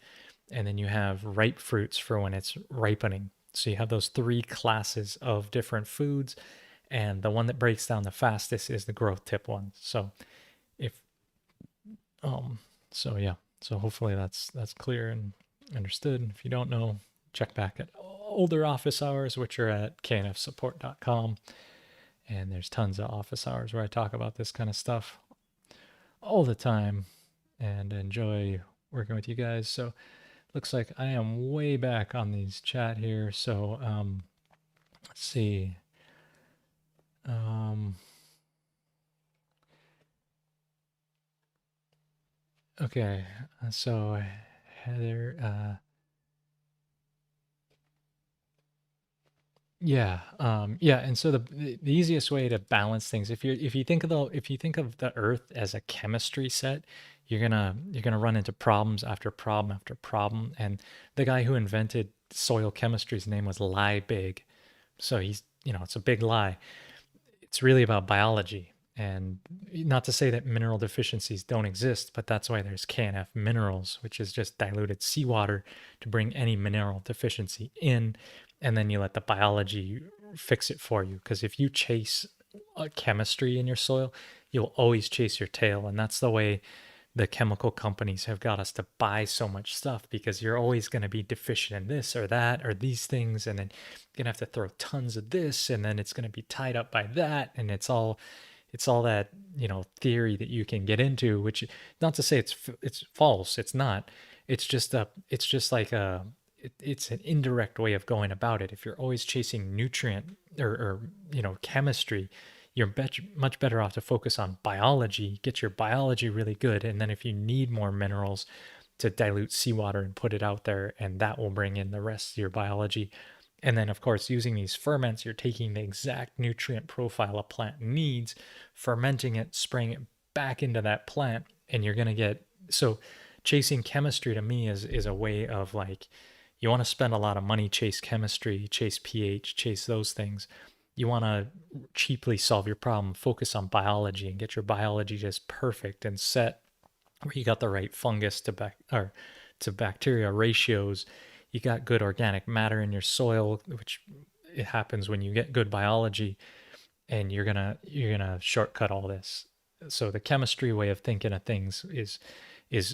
and then you have ripe fruits for when it's ripening. So you have those three classes of different foods, and the one that breaks down the fastest is the growth tip one. So if so yeah, so hopefully that's clear and understood. If you don't know, check back at older office hours, which are at knfsupport.com, and there's tons of office hours where I talk about this kind of stuff all the time and enjoy working with you guys. So looks like I am way back on these chat here. So let's see. Okay, so Heather, yeah, and so the easiest way to balance things, if you think of the Earth as a chemistry set, you're gonna run into problems after problem after problem. And the guy who invented soil chemistry's name was Liebig, so he's it's a big lie. It's really about biology. And not to say that mineral deficiencies don't exist, but that's why there's KNF minerals, which is just diluted seawater to bring any mineral deficiency in. And then you let the biology fix it for you. Because if you chase chemistry in your soil, you'll always chase your tail. And that's the way the chemical companies have got us to buy so much stuff, because you're always going to be deficient in this or that or these things, and then you're going to have to throw tons of this, and then it's going to be tied up by that. And it's all that theory that you can get into, which, not to say it's false, it's not. It's just it's an indirect way of going about it. If you're always chasing nutrient or chemistry, you're much better off to focus on biology, get your biology really good, and then if you need more minerals, to dilute seawater and put it out there, and that will bring in the rest of your biology. And then, of course, using these ferments, you're taking the exact nutrient profile a plant needs, fermenting it, spraying it back into that plant, and you're going to get. So chasing chemistry to me is a way of, like, you want to spend a lot of money, chase chemistry, chase pH, chase those things. You want to cheaply solve your problem, focus on biology and get your biology just perfect and set, where you got the right fungus to bacteria ratios. You got good organic matter in your soil, which it happens when you get good biology, and you're gonna shortcut all this. So the chemistry way of thinking of things is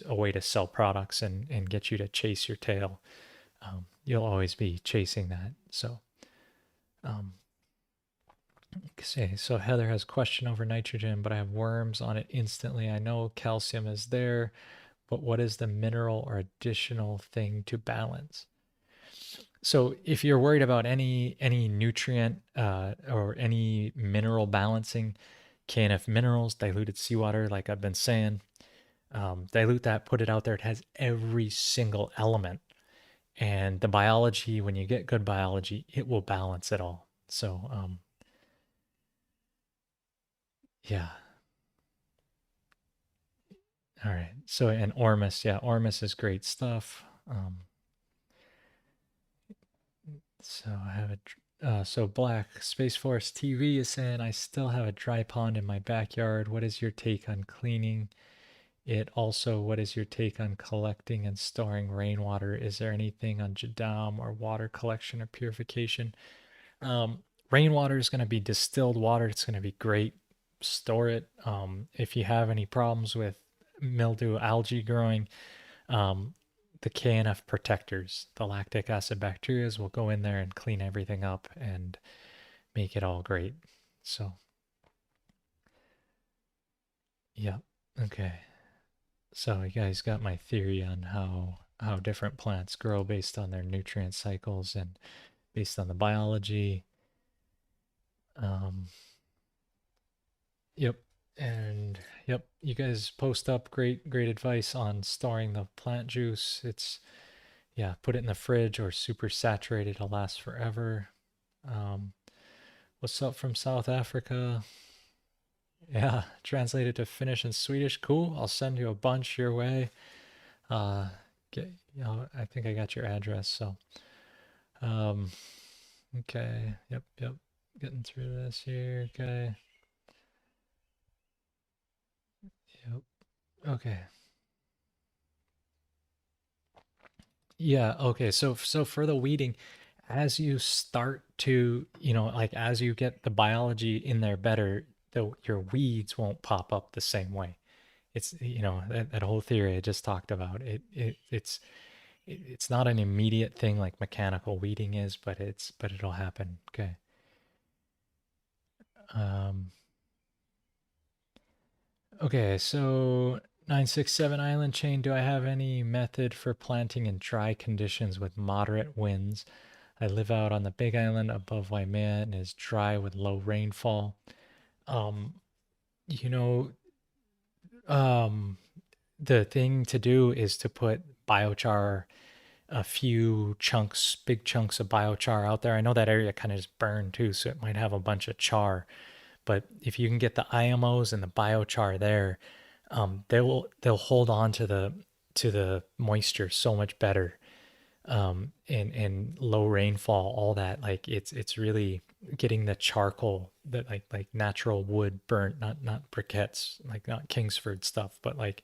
a way to sell products and get you to chase your tail. You'll always be chasing that. So so Heather has a question over nitrogen, but I have worms on it instantly. I know calcium is there, but what is the mineral or additional thing to balance? So if you're worried about any nutrient or any mineral balancing, KNF minerals, diluted seawater, like I've been saying. Dilute that, put it out there. It has every single element. And the biology, when you get good biology, it will balance it all. So, yeah. All right. So, and Ormus, yeah, Ormus is great stuff. So I have so Black Space Force TV is saying, I still have a dry pond in my backyard. What is your take on cleaning it? Also, what is your take on collecting and storing rainwater? Is there anything on JADAM or water collection or purification? Rainwater is going to be distilled water. It's going to be great. Store it. If you have any problems with mildew, algae growing, um, the KNF protectors, the lactic acid bacteria, will go in there and clean everything up and make it all great. So, yeah. Okay. So you guys got my theory on how different plants grow based on their nutrient cycles and based on the biology. Um, yep. And yep, you guys post up great advice on storing the plant juice. It's yeah, put it in the fridge or super saturated. It'll last forever. Um, what's up from South Africa? Yeah, translated to Finnish and Swedish. Cool. I'll send you a bunch your way. Uh, I think I got your address. So, um, okay. Yep. Getting through this here. Okay. Yep. Okay. Yeah. Okay. So for the weeding, as you start to, like as you get the biology in there better, your weeds won't pop up the same way. It's that whole theory I just talked about. It's not an immediate thing like mechanical weeding is, but it'll happen. Okay. Um, okay. So 967 island chain. Do I have any method for planting in dry conditions with moderate winds? I live out on the Big Island above Waimea and is dry with low rainfall. Um, you know, um, the thing to do is to put biochar, a few chunks, big chunks of biochar out there. I know that area kind of is burned too, so it might have a bunch of char. But if you can get the IMOs and the biochar there, they'll hold on to the moisture so much better. And low rainfall, all that, like it's really getting the charcoal, that like natural wood burnt, not briquettes, like not Kingsford stuff, but like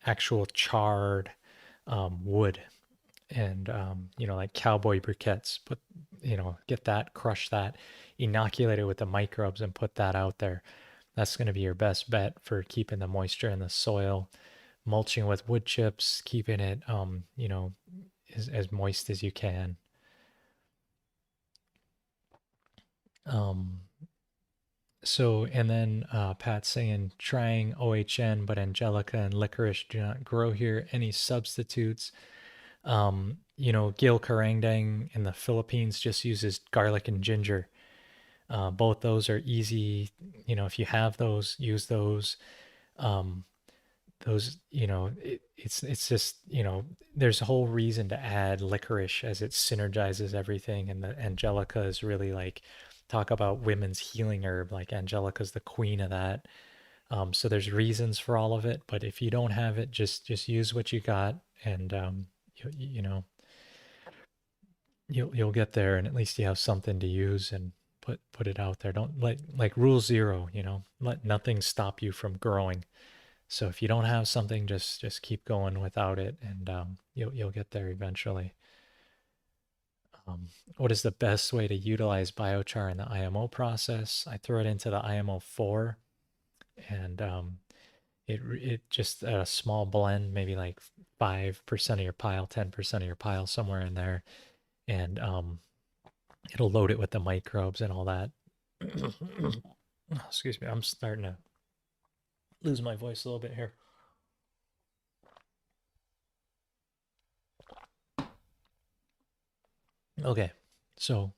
actual charred wood, and like cowboy briquettes. Put get that, crush that, inoculate it with the microbes, and put that out there. That's going to be your best bet for keeping the moisture in the soil. Mulching with wood chips, keeping it as moist as you can. um so, and then Pat's saying trying OHN, but angelica and licorice do not grow here. Any substitutes? Gil Karangdang in the Philippines just uses garlic and ginger. Both those are easy. If you have those, use those. Um, it's just, there's a whole reason to add licorice as it synergizes everything. And the Angelica is really like, talk about women's healing herb, like Angelica's the queen of that. So there's reasons for all of it, but if you don't have it, just use what you got. And you'll get there, and at least you have something to use, and put it out there. Don't let, like, rule zero, let nothing stop you from growing. So if you don't have something, just keep going without it, and you'll get there eventually. What is the best way to utilize biochar in the IMO process? I throw it into the IMO 4, and it just a small blend, maybe like 5% of your pile, 10% of your pile, somewhere in there, and it'll load it with the microbes and all that. Excuse me, I'm starting to lose my voice a little bit here. Okay, so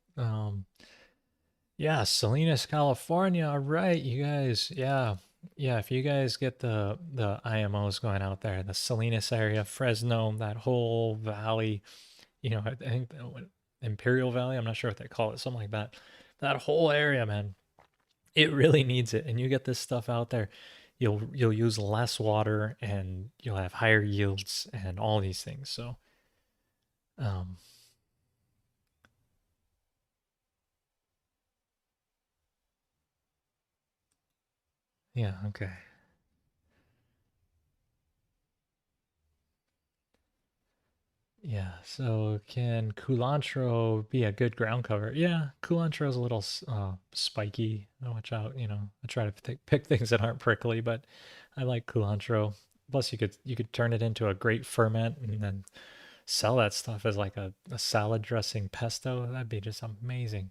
Yeah, Salinas, California. All right, you guys. Yeah. Yeah, if you guys get the IMOs going out there, the Salinas area, Fresno, that whole valley, I think Imperial Valley, I'm not sure what they call it, something like that. That whole area, man, it really needs it. And you get this stuff out there, you'll use less water and you'll have higher yields and all these things. So, um, yeah, okay. Yeah, so can culantro be a good ground cover? Yeah, culantro is a little spiky. Watch out, I try to pick things that aren't prickly, but I like culantro. Plus, you could turn it into a great ferment and then sell that stuff as like a salad dressing pesto. That'd be just amazing.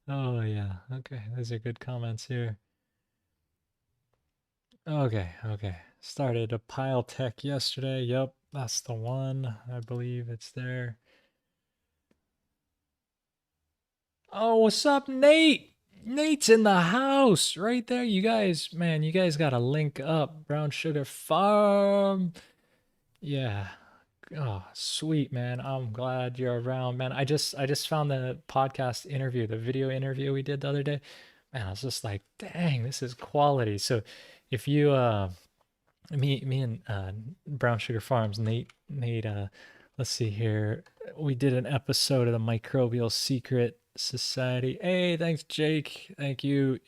Oh yeah, okay. Those are good comments here. Okay, okay. Started a pile tech yesterday. Yep, that's the one. I believe it's there. Oh, what's up, Nate? Nate's in the house right there. You guys, man, you guys got to link up. Brown Sugar Farm. Yeah. Oh, sweet, man. I'm glad you're around, man. I just found the podcast interview, the video interview we did the other day. Man, I was just like, dang, this is quality. So if you me and Brown Sugar Farms, Nate, let's see here. We did an episode of the Microbial Secret Society. Hey, thanks, Jake. Thank you.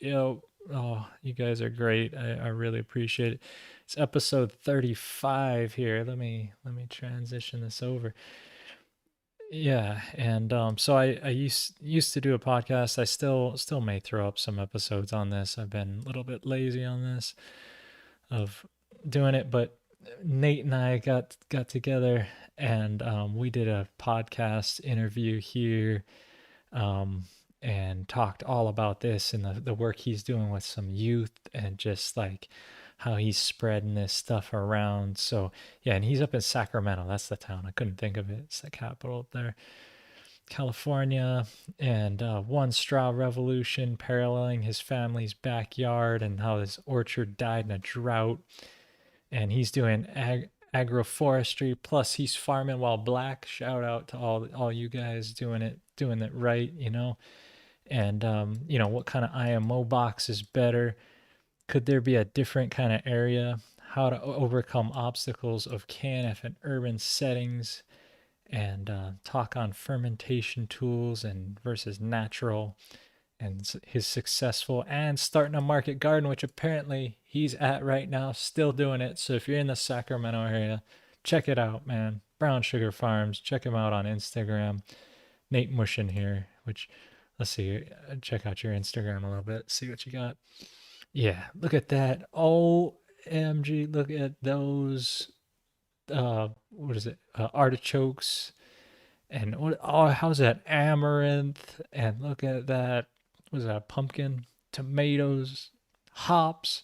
Oh, you guys are great. I really appreciate it. It's episode 35 here. Let me transition this over. Yeah, and so I used to do a podcast. I still may throw up some episodes on this. I've been a little bit lazy on this of doing it, but Nate and I got together and we did a podcast interview here, um, and talked all about this and the work he's doing with some youth and just like how he's spreading this stuff around. So yeah, and he's up in Sacramento. That's the town. I couldn't think of it. It's the capital up there, California. And one straw revolution, paralleling his family's backyard and how his orchard died in a drought, and he's doing agroforestry. Plus, he's farming while black. Shout out to all you guys doing it right. And what kind of IMO box is better? Could there be a different kind of area? How to overcome obstacles of CANF in urban settings, and talk on fermentation tools and versus natural, and his successful and starting a market garden, which apparently he's at right now, still doing it. So if you're in the Sacramento area, check it out, man. Brown Sugar Farms. Check him out on Instagram. Nate Mushin here, which, let's see, check out your Instagram a little bit, see what you got. Yeah, look at that. OMG, look at those, what is it? Artichokes. And how's that? Amaranth. And look at that. Was that pumpkin? Tomatoes, hops.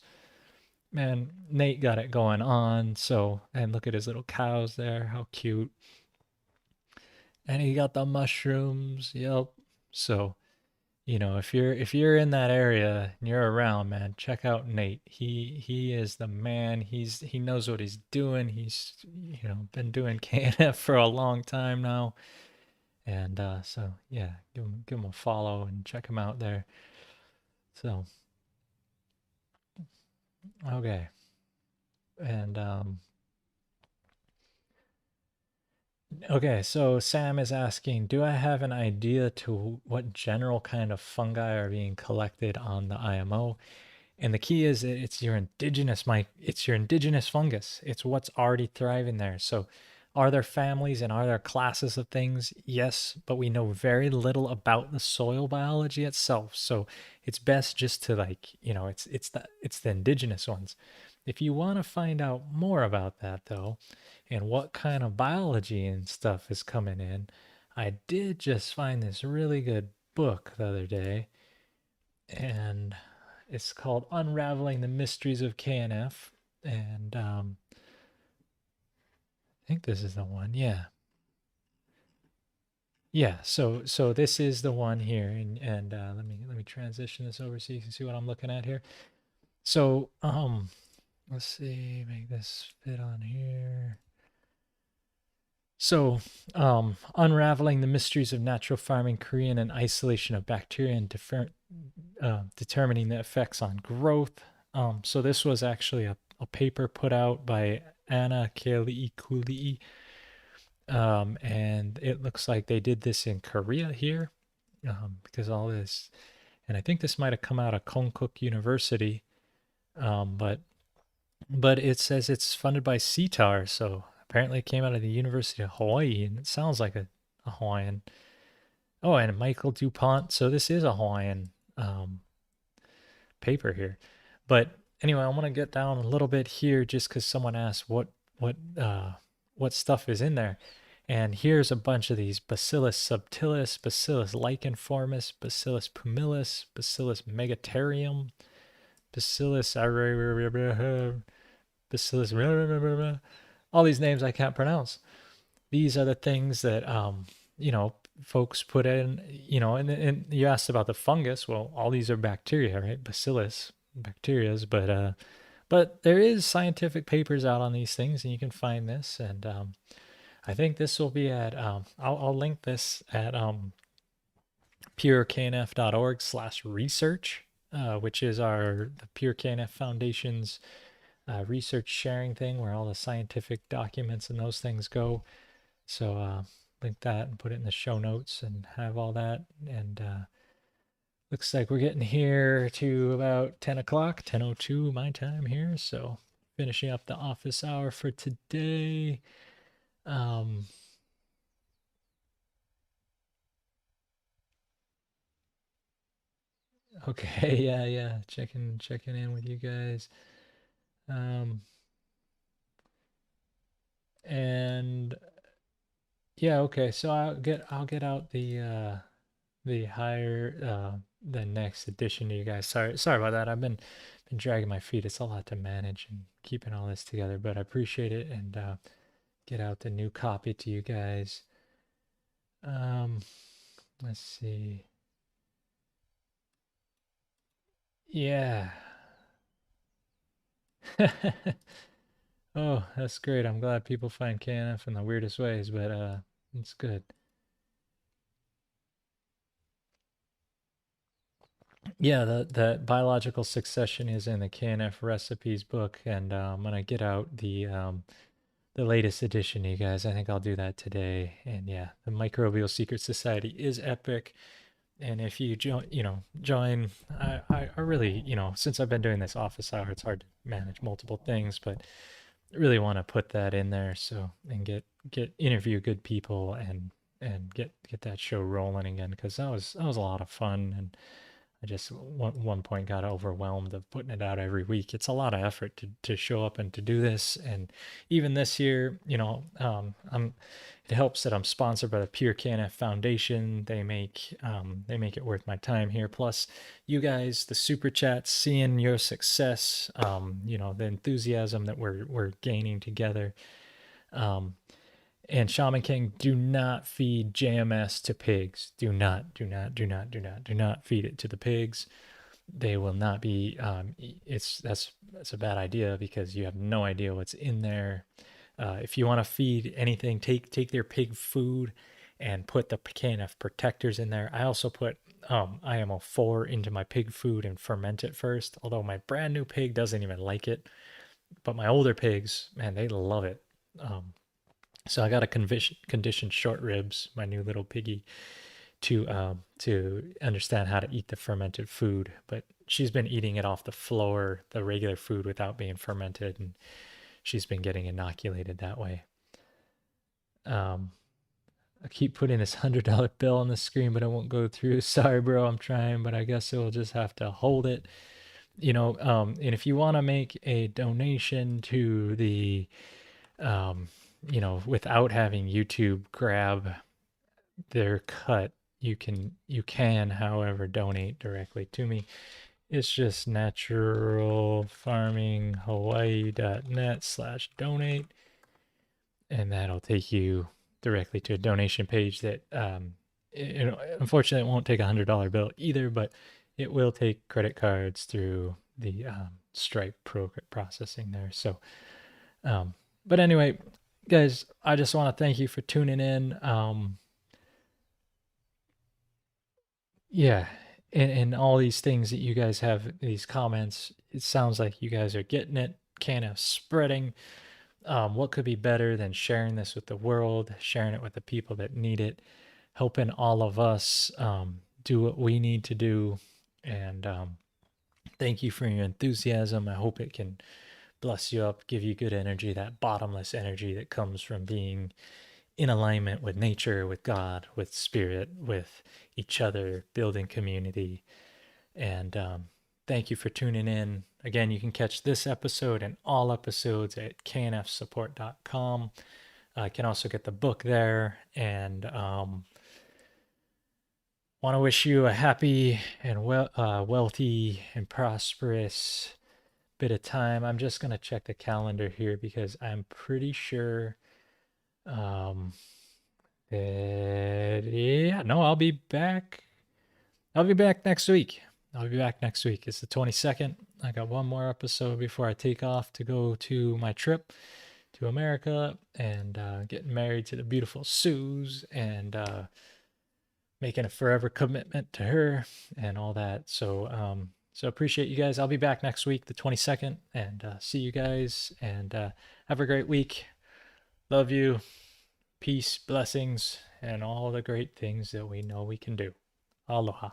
Man, Nate got it going on. So, and look at his little cows there. How cute. And he got the mushrooms. Yep. So, if you're in that area and you're around, man, check out Nate. He is the man. He knows what he's doing. He's been doing KNF for a long time now. And so yeah, give him a follow and check him out there. So okay, and okay, so Sam is asking, do I have an idea to what general kind of fungi are being collected on the IMO? And the key is it's your indigenous fungus. It's what's already thriving there. So are there families and are there classes of things? Yes, but we know very little about the soil biology itself. So it's best just to it's the indigenous ones. If you want to find out more about that though, and what kind of biology and stuff is coming in, I did just find this really good book the other day, and it's called Unraveling the Mysteries of KNF. And I think this is the one. Yeah. Yeah, so this is the one here, and let me transition this over so you can see what I'm looking at here. So let's see, make this fit on here. So, unraveling the mysteries of natural farming, Korean and isolation of bacteria, and determining the effects on growth. So this was actually a paper put out by Anna Kali'i, and it looks like they did this in Korea here, because all this, and I think this might have come out of Konkuk University, but it says it's funded by CTAR, so apparently it came out of the University of Hawaii, and it sounds like a Hawaiian. Oh, and Michael DuPont. So this is a Hawaiian paper here. But anyway, I want to get down a little bit here just because someone asked what what stuff is in there. And here's a bunch of these: Bacillus subtilis, Bacillus licheniformis, Bacillus pumilus, Bacillus megaterium, Bacillus Bacillus, all these names I can't pronounce. These are the things that you know, folks put in, you know, and you asked about the fungus. Well, all these are bacteria, right? Bacillus, bacterias, but there is scientific papers out on these things, and you can find this. And I think this will be at I'll link this at pureknf.org/research, which is the Pure KNF Foundation's research sharing thing where all the scientific documents and those things go. So link that and put it in the show notes and have all that. And looks like we're getting here to about 10 o'clock, 10:02 my time here. So finishing up the office hour for today. Okay, yeah, checking in with you guys. And yeah, okay. So I'll get out the higher the next edition to you guys. Sorry about that. I've been dragging my feet. It's a lot to manage and keeping all this together, but I appreciate it, and get out the new copy to you guys. Um, let's see. Yeah. Oh, that's great. I'm glad people find KNF in the weirdest ways, but it's good. Yeah, the biological succession is in the KNF recipes book, and I'm gonna get out the latest edition, you guys. I think I'll do that today. And yeah, the Microbial Secret Society is epic. And if you join, I really, since I've been doing this office hour, it's hard to manage multiple things, but I really want to put that in there, so, and get interview good people and get that show rolling again, because that was a lot of fun. And I just one point got overwhelmed of putting it out every week. It's a lot of effort to show up and to do this. And even this year, it helps that I'm sponsored by the Pure KNF Foundation. They make it worth my time here. Plus, you guys, the super chats, seeing your success, the enthusiasm that we're gaining together. And Shaman King, do not feed JMS to pigs. Do not feed it to the pigs. They will not be. That's a bad idea because you have no idea what's in there. If you want to feed anything, take their pig food and put the KNF protectors in there. I also put IMO 4 into my pig food and ferment it first. Although my brand new pig doesn't even like it, but my older pigs, man, they love it. So I got a conditioned short ribs, my new little piggy, to understand how to eat the fermented food. But she's been eating it off the floor, the regular food, without being fermented, and she's been getting inoculated that way. I keep putting this $100 bill on the screen, but it won't go through. Sorry, bro, I'm trying, but I guess it will just have to hold it. And if you want to make a donation to the without having YouTube grab their cut, you can, however, donate directly to me. It's just naturalfarminghawaii.net/donate, and that'll take you directly to a donation page that, unfortunately, it won't take $100 bill either, but it will take credit cards through the Stripe processing there. So, but anyway, guys, I just want to thank you for tuning in. Yeah, and all these things that you guys have, these comments, it sounds like you guys are getting it, kind of spreading. What could be better than sharing this with the world, sharing it with the people that need it, helping all of us do what we need to do. And thank you for your enthusiasm. I hope it can bless you up, give you good energy, that bottomless energy that comes from being in alignment with nature, with God, with spirit, with each other, building community. And thank you for tuning in. Again, you can catch this episode and all episodes at knfsupport.com. I can also get the book there. And want to wish you a happy and wealthy and prosperous bit of time. I'm just going to check the calendar here because I'm pretty sure yeah, no, I'll be back. I'll be back next week. It's the 22nd. I got one more episode before I take off to go to my trip to America and getting married to the beautiful Suze and making a forever commitment to her and all that. So, so appreciate you guys. I'll be back next week, the 22nd, and see you guys and have a great week. Love you. Peace, blessings, and all the great things that we know we can do. Aloha.